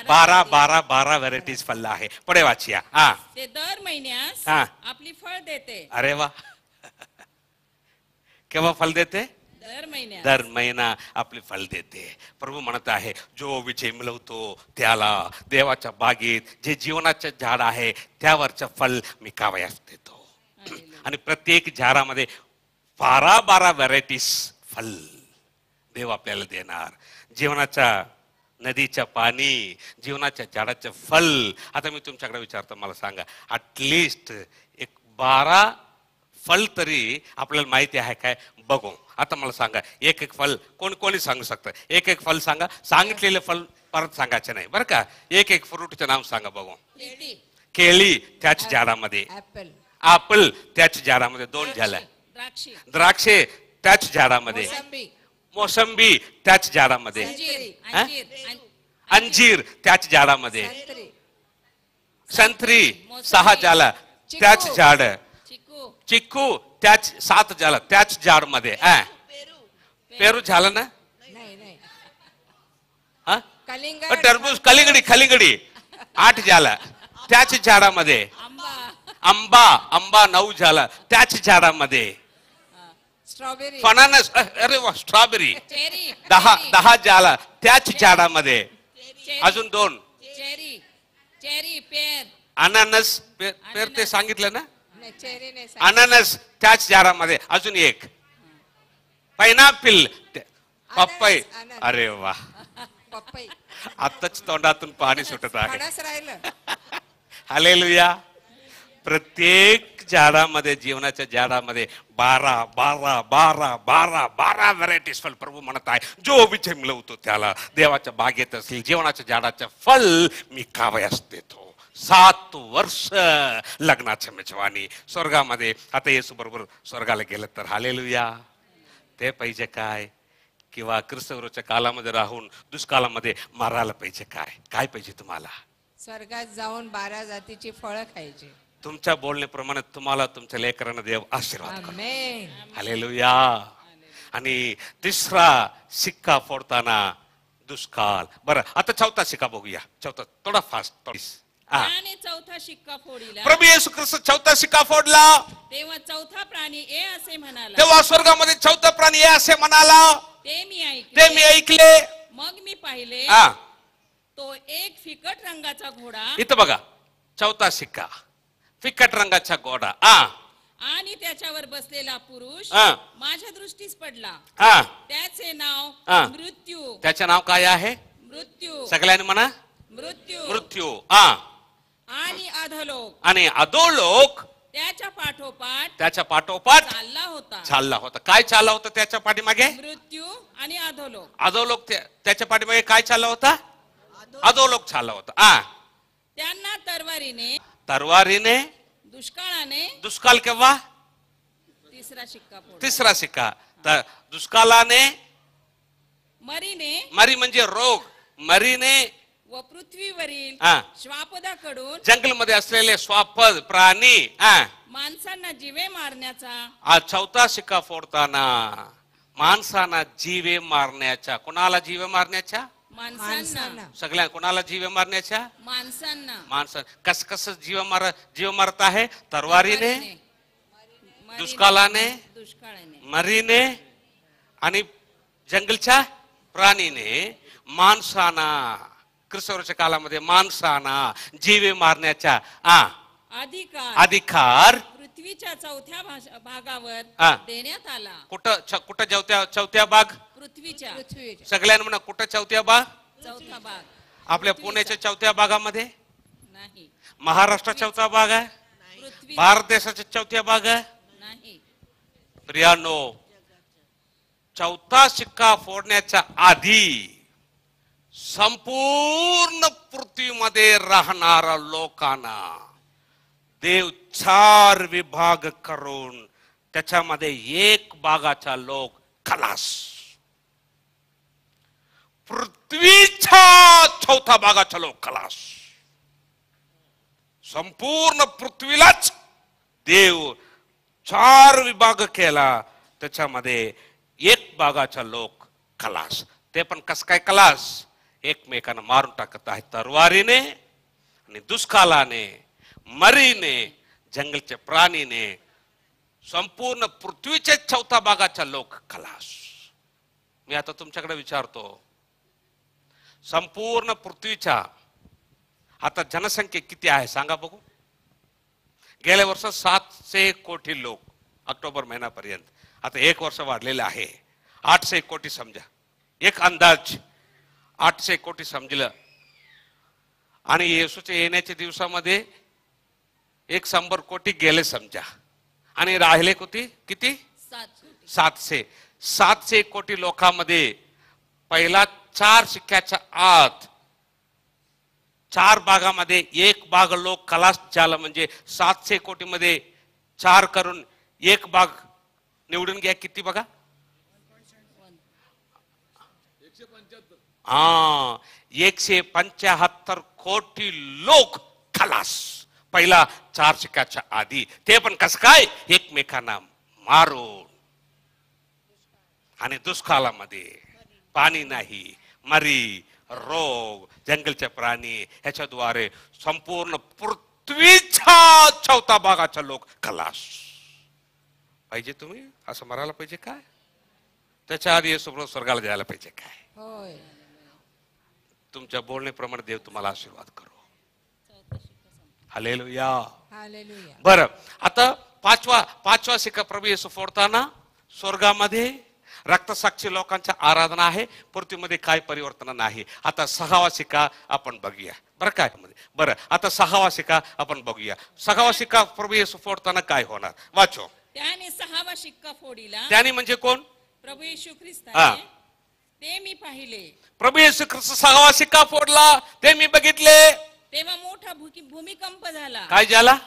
12 व्हरायटीज फल आहे. पुढे वाचिया. ते दर महिन्यास आपली फळ देते. अरे वा. केव्हा फल देते? दर महिना आपली फल देते. प्रभू म्हणत आहे, जो विजय मिळवतो त्याला देवाच्या बागेत जे जीवनाचे झाड आहे त्यावरचं फल मी खावयास देतो. आणि प्रत्येक झाडामध्ये 12 व्हरायटीज फल देव आपल्याला देणार. जीवनाच्या नदीच्या पाणी, जीवनाच्या झाडाचं फल. आता मी तुमच्याकडे विचारतो, मला सांगा ॲटलिस्ट एक 12 फल तरी आपल्याला माहिती आहे काय? बघू आता मला सांगा, एक एक फल कोणी सांगू शकतं? एक एक फल सांगा. सांगितलेले फल परत सांगायचे नाही बरं का. एक एक फ्रूटचं नाव सांगा बघू. केळी त्याच झाडामध्ये, ऍपल त्याच झाडामध्ये 2 झाल्या. द्राक्षे त्याच झाडामध्ये, मोसंबी त्याच झाडामध्ये, अंजीर त्याच झाडामध्ये, संत्री 6 झाला त्याच झाड, चिक्कू त्याच 7 झाला त्याच झाड मध्ये. पेरू झालं ना? टरबूज, कलिंगडी 8 झाला त्याच झाडामध्ये. आंबा 9 झाला त्याच झाडामध्ये. फणस, अरे वा, स्ट्रॉबेरी 10 झाला त्याच झाडामध्ये. अजून 2. अननस, पेर ते सांगितलं ना? अननस त्याच झाडामध्ये. अजून 1 पायनॅपल, पपई. अरे वा, आताच तोंडातून पाणी सुटत आहे. हालेलुया. प्रत्येक झाडामध्ये, जीवनाच्या झाडामध्ये 12 व्हरायटीज फल प्रभू म्हणत आहे. जो विजय मिळवतो त्याला देवाच्या बागेत असेल जीवनाच्या झाडाचं फल मी कावयास देतो. 7 वर्ष लग्नाच्या मेजवानी स्वर्गामध्ये. आता येसू बरोबर स्वर्गाला गेलं तर हालेलुया. ते पाहिजे काय? किंवा ख्रिस्तविरोधाच्या कालामध्ये राहून दुष्काळामध्ये मारायला पाहिजे काय? काय पाहिजे तुम्हाला? स्वर्गात जाऊन 12 जातीची फळं खायची. तुमच्या बोलण्याप्रमाणे तुम्हाला तुमच्या लेकरांना देव आशीर्वाद करो. हालेलुया. आणि 3रा शिक्का फोडताना दुष्काळ. बरं, आता 4था शिक्का बघूया. 4था थोडा फास्ट. 4था शिक्का फोडला. प्रभू येशू ख्रिस्त 4था शिक्का फोडला. तेव्हा 4था प्राणी ए असे म्हणाला. तेव्हा स्वर्गामध्ये 4था प्राणी ए असे म्हणाला. ते मी ऐकले. मग मी पाहिले, तो एक फिकट रंगाचा घोडा. इथं बघा, 4था शिक्का, फिकट रंगाचा घोडा. आणि त्याच्यावर बसलेला पुरुष माझ्या दृष्टीस पडला. त्याचे नाव मृत्यू. त्याचे नाव काय आहे? मृत्यू. सगळ्यांनी म्हणा, मृत्यू. आणि अधोलोक त्याच्या पाठोपाठ चालला होता. काय चालला होता त्याच्या पाठीमागे? मृत्यू आणि अधोलोक. अधोलोक त्याच्या पाठीमागे काय चालला होता? अधोलोक चालला होता. त्यांना तरवारीने दुष्काळ केव्हा? 3रा शिक्का. दुष्काळाने, मरी म्हणजे रोग, मरीने व पृथ्वीवरील श्वापदाकडून, जंगलमध्ये असलेले श्वापद प्राणी माणसांना जीवे मारण्याचा. 4था शिक्का फोडताना माणसांना जीवे मारण्याच्या. कोणाला जीवे मारण्याच्या? माणसांना. सगळ्या कोणाला जीवे मारण्याच्या? माणसांना. कस जीव मारत आहे? तरवारीने, दुष्काळाने, मरीने आणि जंगलच्या प्राणीने माणसांना. ख्रिस्तविरोधाच्या कालामध्ये माणसांना जीवे मारण्याचा अधिकार पृथ्वीच्या 4थ्या भागावर देण्यात आला. कुठं 4थ्या भाग? पृथ्वीच्या. सगळ्यांना म्हणा, कुठं 4थ्या भाग? 4था भाग. आपल्या पुण्याच्या 4थ्या भागामध्ये नाही. महाराष्ट्राचा 4था भाग आहे. भारत देशाचा 4थ्या भाग आहे. नाही. प्रियानो, 4था शिक्का फोडण्याच्या आधी संपूर्ण पृथ्वीमध्ये राहणाऱ्या लोकांना देव 4 विभाग करून त्याच्यामध्ये 1 भागाचा लोक खलास. पृथ्वीच्या 4था भागाचा लोक खलास. संपूर्ण पृथ्वीलाच देव 4 विभाग केला. त्याच्यामध्ये 1 भागाचा लोक खलास. ते पण कस काय खलास? एकमेकांना मारून टाकत आहे. तरवारीने आणि दुष्काळाने, मरीने, जंगलच्या प्राणीने. संपूर्ण पृथ्वीचे 4था भागाचा लोक खलास. मी आता तुमच्याकडे विचारतो, संपूर्ण पृथ्वीच्या आता जनसंख्या किती आहे सांगा बघू? गेल्या वर्ष 700 कोटी लोक ऑक्टोबर महिन्यापर्यंत. आता 1 वर्ष वाढलेलं आहे, 800 कोटी समजा, एक अंदाज. 800 कोटी समजलं. आणि येशूच्या येण्याच्या दिवसामध्ये 100 कोटी गेले समजा. आणि राहिले किती? 700 कोटी लोकांमध्ये पहिला 4 शिक्क्याच्या आत 4 भागामध्ये 1 भाग लोक खलास झाला. म्हणजे 700 कोटी मध्ये 4 करून 1 भाग निवडून घ्या. किती बघा? 175 कोटी लोक खलास पहिला 4 शिक्क्याच्या आधी. ते पण कसं काय? एकमेकांना मारून. आणि दुष्काळामध्ये पाणी नाही, मरी, रोग, जंगलचे प्राणी ह्याच्याद्वारे संपूर्ण पृथ्वीच्या 1/4 भागाचा लोक खलास. पाहिजे तुम्ही असं मरायला पाहिजे काय? त्याच्या आधी येशू स्वर्गाला जायला पाहिजे काय? तुमच्या बोलण्याप्रमाणे देव तुम्हाला आशीर्वाद करो. हालेलुया. बरं, आता पाचवा शिक्का प्रभू येशू फोडताना स्वर्गामध्ये रक्तसाक्षी लोकांच्या आराधना आहे. पृथ्वीमध्ये काय परिवर्तन नाही. आता 6वा शिक्का आपण बघूया. बरं काय? बरं, आता 6वा शिक्का आपण बघूया. 6वा शिक्का प्रभू येशू फोडताना काय होणार? वाचो. त्याने 6वा शिक्का फोडिला. त्याने म्हणजे कोण? प्रभू येशू ख्रिस्ताने. ते मी पाहिले. प्रभू येशू ख्रिस्त 6वा शिक्का फोडला. ते मी बघितले. तेव्हा मोठा भूमिकंप झाला. काय झाला?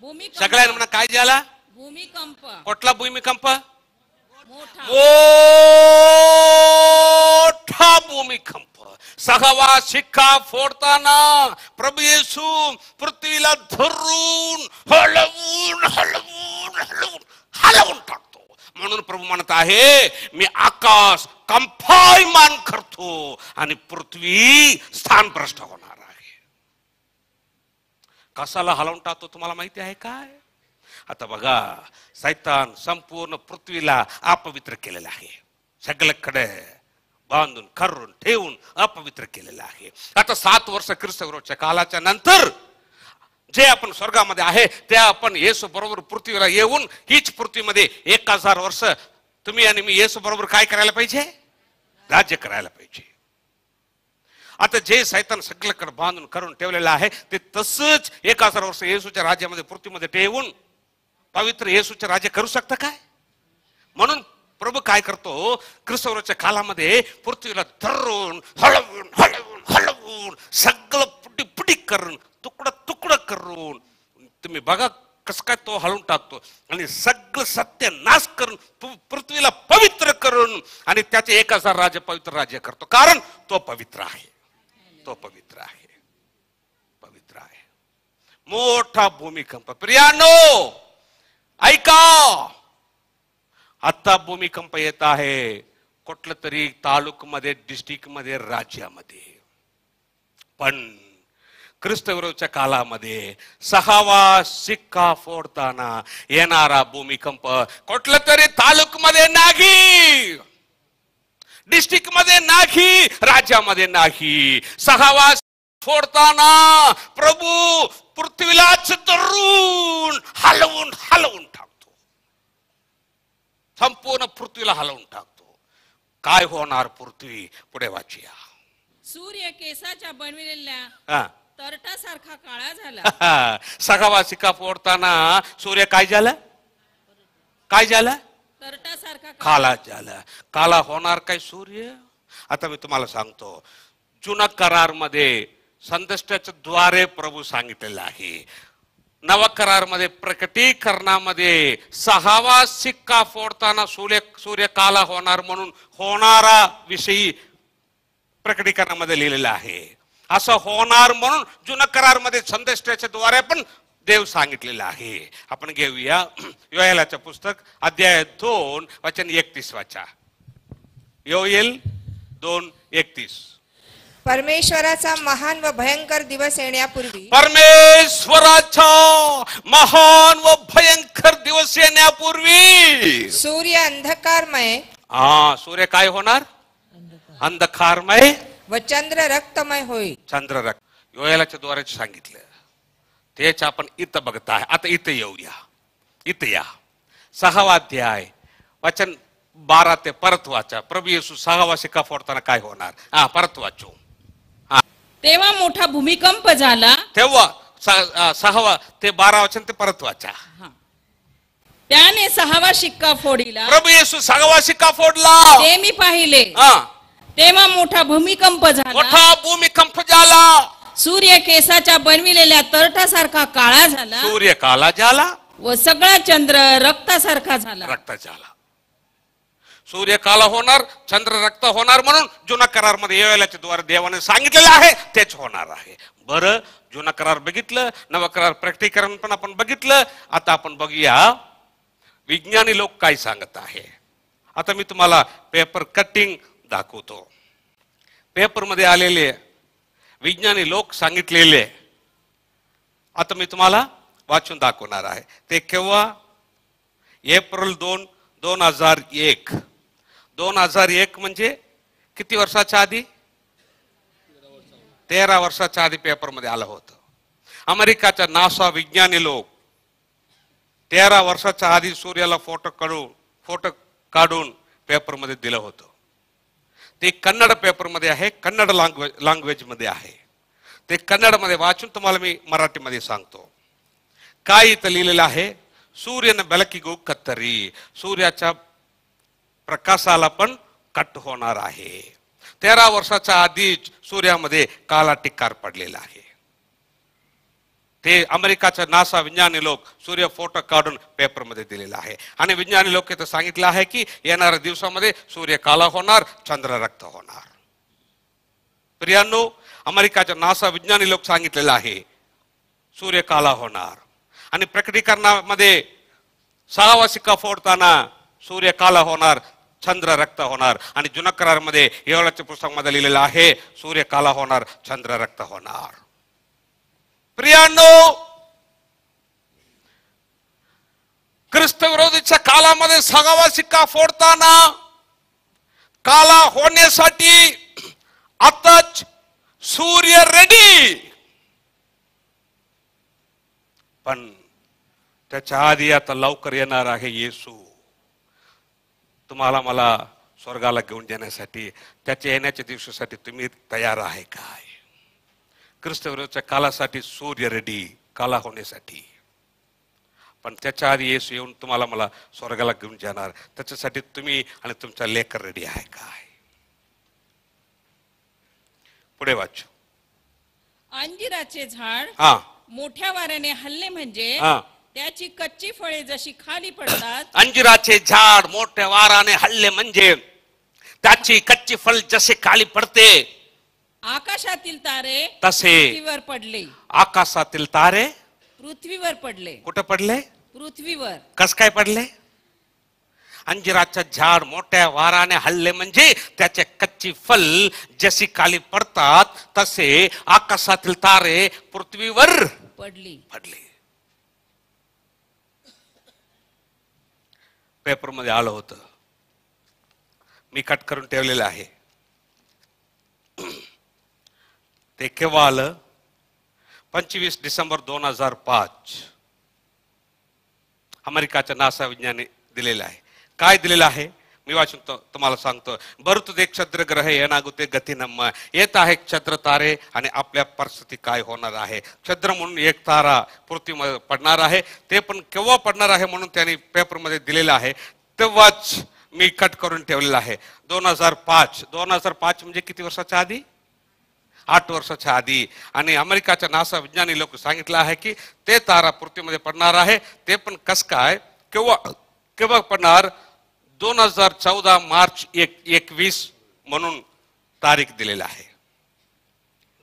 भूमिकंप. सगळ्यांना म्हणा काय झाला? भूमिकंप. कुठला भूमिकंप? मोठा भूमिकंप. 6वा शिक्का फोडताना प्रभू येशू पृथ्वीला धरून हलवून टाकतो. म्हणून प्रभू म्हणत आहे, मी आकाश कंपायमान करतो आणि पृथ्वी स्थानभ्रष्ट होणार आहे. कशाला हलवून टाकतो तुम्हाला माहिती आहे काय? आता बघा, सैतान संपूर्ण पृथ्वीला अपवित्र केलेला आहे. सगळीकडे बांधून करून ठेवून अपवित्र केलेलं आहे. आता 7 वर्ष ख्रिस्तविरोधीच्या कालाच्या नंतर जे आपण स्वर्गामध्ये आहे त्या आपण येशू बरोबर पृथ्वीला येऊन हीच पृथ्वीमध्ये 1000 वर्ष तुम्ही आणि मी येशू बरोबर काय करायला पाहिजे? राज्य करायला पाहिजे. आता जे सैतान सगळीकडे बांधून करून ठेवलेलं आहे ते तसंच 1000 वर्ष येशूच्या राज्यामध्ये पृथ्वीमध्ये ठेवून पवित्र येशूचे राज्य करू शकता काय? म्हणून प्रभू काय करतो? ख्रिस्तविरोधीच्या कालामध्ये पृथ्वीला धरून हलवून सगळं पुटी करून तुकडं करून तुम्ही बघा कसं काय तो हलवून टाकतो. आणि सगळं सत्य नाश करून पृथ्वीला पवित्र करून आणि त्याचे 1000 राज्य पवित्र राज्य करतो. कारण तो पवित्र आहे. तो पवित्र आहे. पवित्र आहे. मोठा भूमिकंप. प्रियानो ऐका, आता भूमिकंप येत आहे कुठलं तरी तालुक्यामध्ये, डिस्ट्रिक्ट मध्ये, राज्यामध्ये. पण ख्रिस्तविरोधीच्या कालामध्ये 6वा शिक्का फोडताना येणारा भूमिकंप कुठलं तरी तालुक्यामध्ये नाही, डिस्ट्रिक्ट मध्ये नाही, राज्यामध्ये नाही. 6वा फोडताना प्रभू पृथ्वीलाच धरून हलवून टाकतो. संपूर्ण पृथ्वीला हलवून टाकतो. काय होणार पृथ्वी? पुढे वाचूया. सूर्य केसाच्या बनविलेल्या तरटासारखा काळा झाला. 6वा शिक्का फोडताना सूर्य काय झालं? काय झालं? तरटासारखा काला झाला. काला होणार काय सूर्य? आता मी तुम्हाला सांगतो, जुना करार मध्ये संदेशाच्या द्वारे प्रभू सांगितलेलं आहे. नवा करार मध्ये प्रकटीकरणामध्ये 6वा शिक्का फोडताना सूर्य काला होणार म्हणून होणारा विषयी प्रकटीकरणामध्ये लिहिलेला आहे. असं होणार म्हणून जुना करार मध्ये संदेशाच्या द्वारे पण देव सांगितलेलं आहे. आपण घेऊया योएलाचं पुस्तक अध्याय 2 वचन 31 वाचा. योएल 2:31. परमेश्वराचा महान व भयंकर दिवस येण्यापूर्वी, परमेश्वराचा महान व भयंकर दिवस येण्यापूर्वी सूर्य अंधकारमय. सूर्य काय होणार? अंधकारमय व चंद्र रक्तमय होईल. चंद्र रक्त. योएलाच्या द्वारे सांगितलं तेच आपण इथं बघत आहे. आता इथं येऊया. इथं या. 6वा अध्याय वचन 12 ते परत वाचा. प्रभू येशू 6वा शिक्का फोडताना काय होणार? परत वाचू. तेव्हा मोठा भूमिकंप झाला. तेव्हा 6वा ते 12 वचन ते परत वाचा. त्याने 6वा शिक्का फोडिला. प्रभू येशू 6वा शिक्का फोडला. ते मी पाहिले. तेव्हा मोठा भूमिकंप झाला. मोठा भूमिकंप झाला. सूर्य केसाच्या बनविलेल्या तरटासारखा काळा झाला. सूर्य काला झाला व सगळा चंद्र रक्तासारखा झाला. रक्त झाला. सूर्य काला होणार, चंद्र रक्त होणार म्हणून जुना करार मध्ये योएलाच्या द्वारे देवाने सांगितलेलं आहे तेच होणार आहे. बरं, जुना करार बघितलं, नवा करार प्रकटीकरण पण आपण बघितलं. आता आपण बघूया विज्ञानी लोक काय सांगत आहे. आता मी तुम्हाला पेपर कटिंग दाखवतो. पेपर मध्ये आलेले विज्ञानी लोक सांगितलेले आता मी तुम्हाला वाचून दाखवणार आहे. ते केव्हा? एप्रिल 2, 2001. 2001 म्हणजे किती वर्षाच्या आधी? 13 वर्षाच्या आधी पेपर मध्ये आलं होतं. अमेरिकाच्या नासा विज्ञानी लोक 13 वर्षाच्या आधी सूर्याला फोटो काढून पेपर मध्ये दिलं होतं. ते कन्नड पेपर मध्ये आहे, कन्नड लँग्वेज मध्ये आहे. ते कन्नड मध्ये वाचून तुम्हाला मी मराठीमध्ये सांगतो. काय इथं लिहिलेलं आहे? सूर्यನ ಬೆಳಕಿಗೂ ಕತ್ತರಿ, सूर्याच्या प्रकाशाला पण कट होणार आहे. 13 वर्षाच्या आधीच सूर्यामध्ये काला टिक्कार पडलेला आहे. ते अमेरिकाच्या नासा विज्ञानी लोक सूर्य फोटो काढून पेपर मध्ये दिलेला आहे. आणि विज्ञानी लोक इथं सांगितलं आहे की येणाऱ्या दिवसामध्ये सूर्य काला होणार, चंद्र रक्त होणार. प्रियांनो, अमेरिकाच्या नासा विज्ञानी लोक सांगितलेलं आहे सूर्य काला होणार. आणि प्रकटीकरणामध्ये 6वा शिक्का फोडताना सूर्य काला होणार, चंद्र रक्त होणार. आणि जुना करारामध्ये योएलाच्या पुस्तकामध्ये लिहिलेलं आहे सूर्य काला होणार, चंद्र रक्त होणार. प्रियांनो, ख्रिस्त विरोधीच्या कालामध्ये 6वा शिक्का फोडताना काला होण्यासाठी आताच सूर्य रेडी. पण त्याच्या आधी आता लवकर येणार आहे येशू. तुम्हाला मला स्वर्गाला घेऊन जाण्यासाठी, त्याच्या येण्याच्या दिवसासाठी तुम्ही तयार आहे काय? ख्रिस्त विरोधीच्या कालासाठी सूर्य रेडी, काला होण्यासाठी. पण त्याच्या आधी येशू येऊन तुम्हाला मला स्वर्गाला घेऊन जाणार. त्याच्यासाठी तुम्ही आणि तुमचा लेकर रेडी आहे काय? पुढे वाचू. अंजिराचे झाड मोठ्या वाऱ्याने हल्ले म्हणजे त्याची कच्ची फळे जशी खाली पडतात. अंजिराचे झाड मोठ्या वाराने हल्ले म्हणजे त्याची कच्ची फळ जसे खाली पडते. आकाशातील तारे तसे पृथ्वीवर पडले. आकाशातील तारे पृथ्वीवर पडले. कुठं पडले? पृथ्वीवर. कस काय पडले? अंजिराचं झाड मोठ्या वाराने हल्ले म्हणजे त्याचे कच्ची फल जशी खाली पडतात तसे आकाशातील तारे पृथ्वीवर पडले. पेपर मध्ये आलं होतं, मी कट करून ठेवलेलं आहे. ते केव्हा आलं? 25 डिसेंबर 2005. अमेरिकाच्या नासा विज्ञानी दिलेलं आहे. काय दिलेलं आहे मी वाचून तुम्हाला सांगतो. बरुತ್ತದೆ ಕ್ಷದ್ರ ಗ್ರಹ ಏನಾಗುತ್ತೆ ಗತಿ ನಮ್ಮ. येत आहे ಕ್ಷದ್ರ तारे आणि आपल्या परिस्थिती काय होणार आहे. ಕ್ಷದ್ರ म्हणून एक तारा पृथ्वीमध्ये पडणार आहे. ते पण केव्हा पडणार आहे म्हणून त्यांनी पेपर मध्ये दिलेलं आहे. तेव्हाच मी कट करून ठेवलेलं आहे. 2005 म्हणजे किती वर्षाच्या आधी? 8 वर्षाच्या आधी. आणि अमेरिकाच्या नासा विज्ञानी लोक सांगितलं आहे की ते तारा पृथ्वीमध्ये पडणार आहे. ते पण कस काय, केव्हा पडणार? 2014 मार्च 21 म्हणून तारीख दिलेला आहे.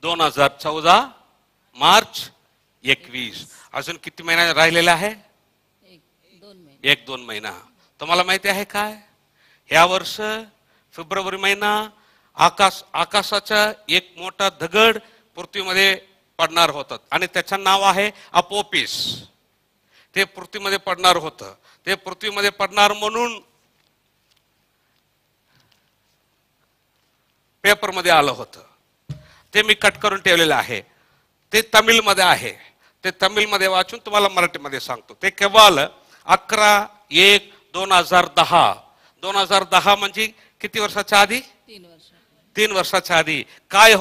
2014 मार्च 21. अजून किती महिना राहिलेला आहे? 1-2 महिना. तुम्हाला माहिती आहे काय? ह्या वर्ष फेब्रुवारी महिना आकाशाचा एक मोठा दगड पृथ्वीमध्ये पडणार होतं आणि त्याचं नाव आहे अपोपिस. ते पृथ्वीमध्ये पडणार होतं. ते पृथ्वीमध्ये पडणार म्हणून पेपर मध्ये आलं होतं. ते मी कट करून ठेवलेलं आहे. ते तमिळ मध्ये आहे. ते तमिळ मध्ये वाचून तुम्हाला मराठीमध्ये सांगतो. ते केव्हा आलं? 11/1/2010. 2010 म्हणजे किती वर्षाच्या आधी? 3 वर्ष. 3 वर्षाच्या आधी काय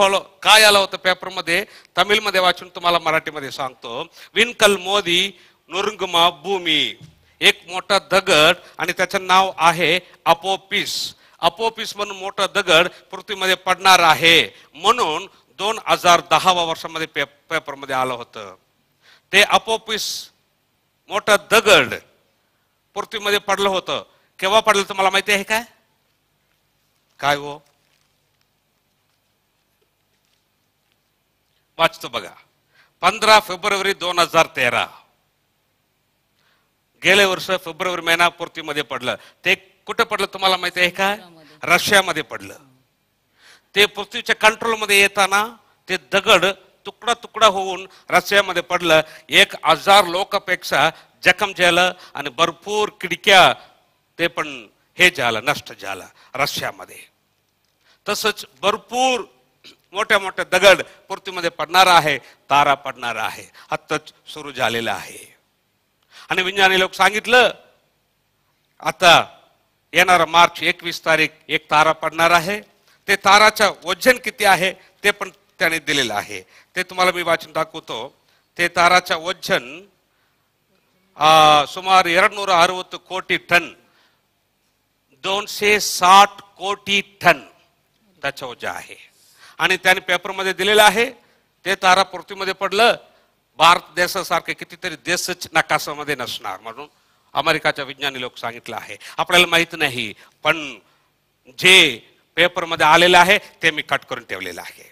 आलं होतं पेपरमध्ये? तमिळमध्ये वाचून तुम्हाला मराठीमध्ये सांगतो. विनकल मोदी नुरुंगमा भूमी, एक मोठा दगड आणि त्याचं नाव आहे अपोपिस. अपोपिस म्हणून मोठा दगड पृथ्वीमध्ये पडणार आहे म्हणून 2010 वर्षामध्ये पेपरमध्ये आलं होतं. ते अपोपिस मोठा दगड पृथ्वीमध्ये पडलं होतं. केव्हा पडलं तुम्हाला माहिती आहे काय? काय हो? वाचतो बघा. 15 फेब्रुवारी 2013. गेले वर्ष फेब्रुवारी महिना पृथ्वीमध्ये पडलं. ते कुठे पडलं तुम्हाला माहिती आहे का? रशियामध्ये पडलं. ते पृथ्वीच्या कंट्रोलमध्ये येताना ते दगड तुकडा तुकडा होऊन रशियामध्ये पडलं. 1000 लोकांपेक्षा जखम झालं आणि भरपूर खिडक्या ते पण हे झालं, नष्ट झालं रशियामध्ये. तसंच भरपूर मोठ्या मोठ्या दगड पृथ्वीमध्ये पडणार आहे, तारा पडणार आहे. आत्ताच सुरू झालेलं आहे. आणि विज्ञानी लोक सांगितलं आता येणारा मार्च 21 तारीख एक तारा पडणार आहे. ते ताराचं वजन किती आहे ते पण त्याने दिलेलं आहे. ते तुम्हाला मी वाचून दाखवतो. ते ताराचं वजन सुमार 260 कोटी टन, 260 कोटी टन त्याचं वजन आहे. आणि त्याने पेपरमध्ये दिलेलं आहे ते तारा पृथ्वीमध्ये पडलं, भारत देशासारखे कितीतरी देशच नकाशामध्ये नसणार म्हणून अमेरिकाच्या विज्ञानी लोक सांगितलं आहे. आपल्याला माहित नाही, पण जे पेपरमध्ये आलेलं आहे ते मी कट करून ठेवलेलं आहे.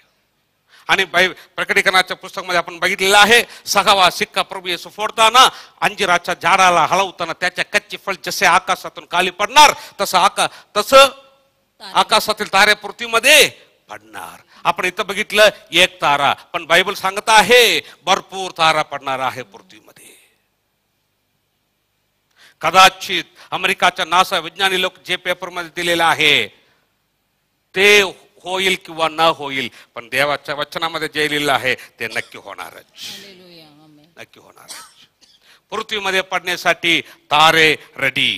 आणि प्रकटीकरणाच्या पुस्तकामध्ये आपण बघितलेलं आहे 6वा सिक्का प्रभू येशू फोडताना अंजिराच्या झाडाला हलवताना त्याच्या कच्चे फळ जसे आकाशातून खाली पडणार तसं आकाशातील तारे पृथ्वीमध्ये पडणार. आपण इथं बघितलं एक तारा, पण बायबल सांगत आहे भरपूर तारा पडणार आहे पृथ्वीमध्ये. कदाचित अमेरिकाच्या नासा विज्ञानी लोक जे पेपरमध्ये दिलेलं आहे ते होईल किंवा न होईल, पण देवाच्या वचनामध्ये जे लिहिलं आहे ते नक्की होणारच. नक्की होणारच. पृथ्वीमध्ये पडण्यासाठी तारे रेडी.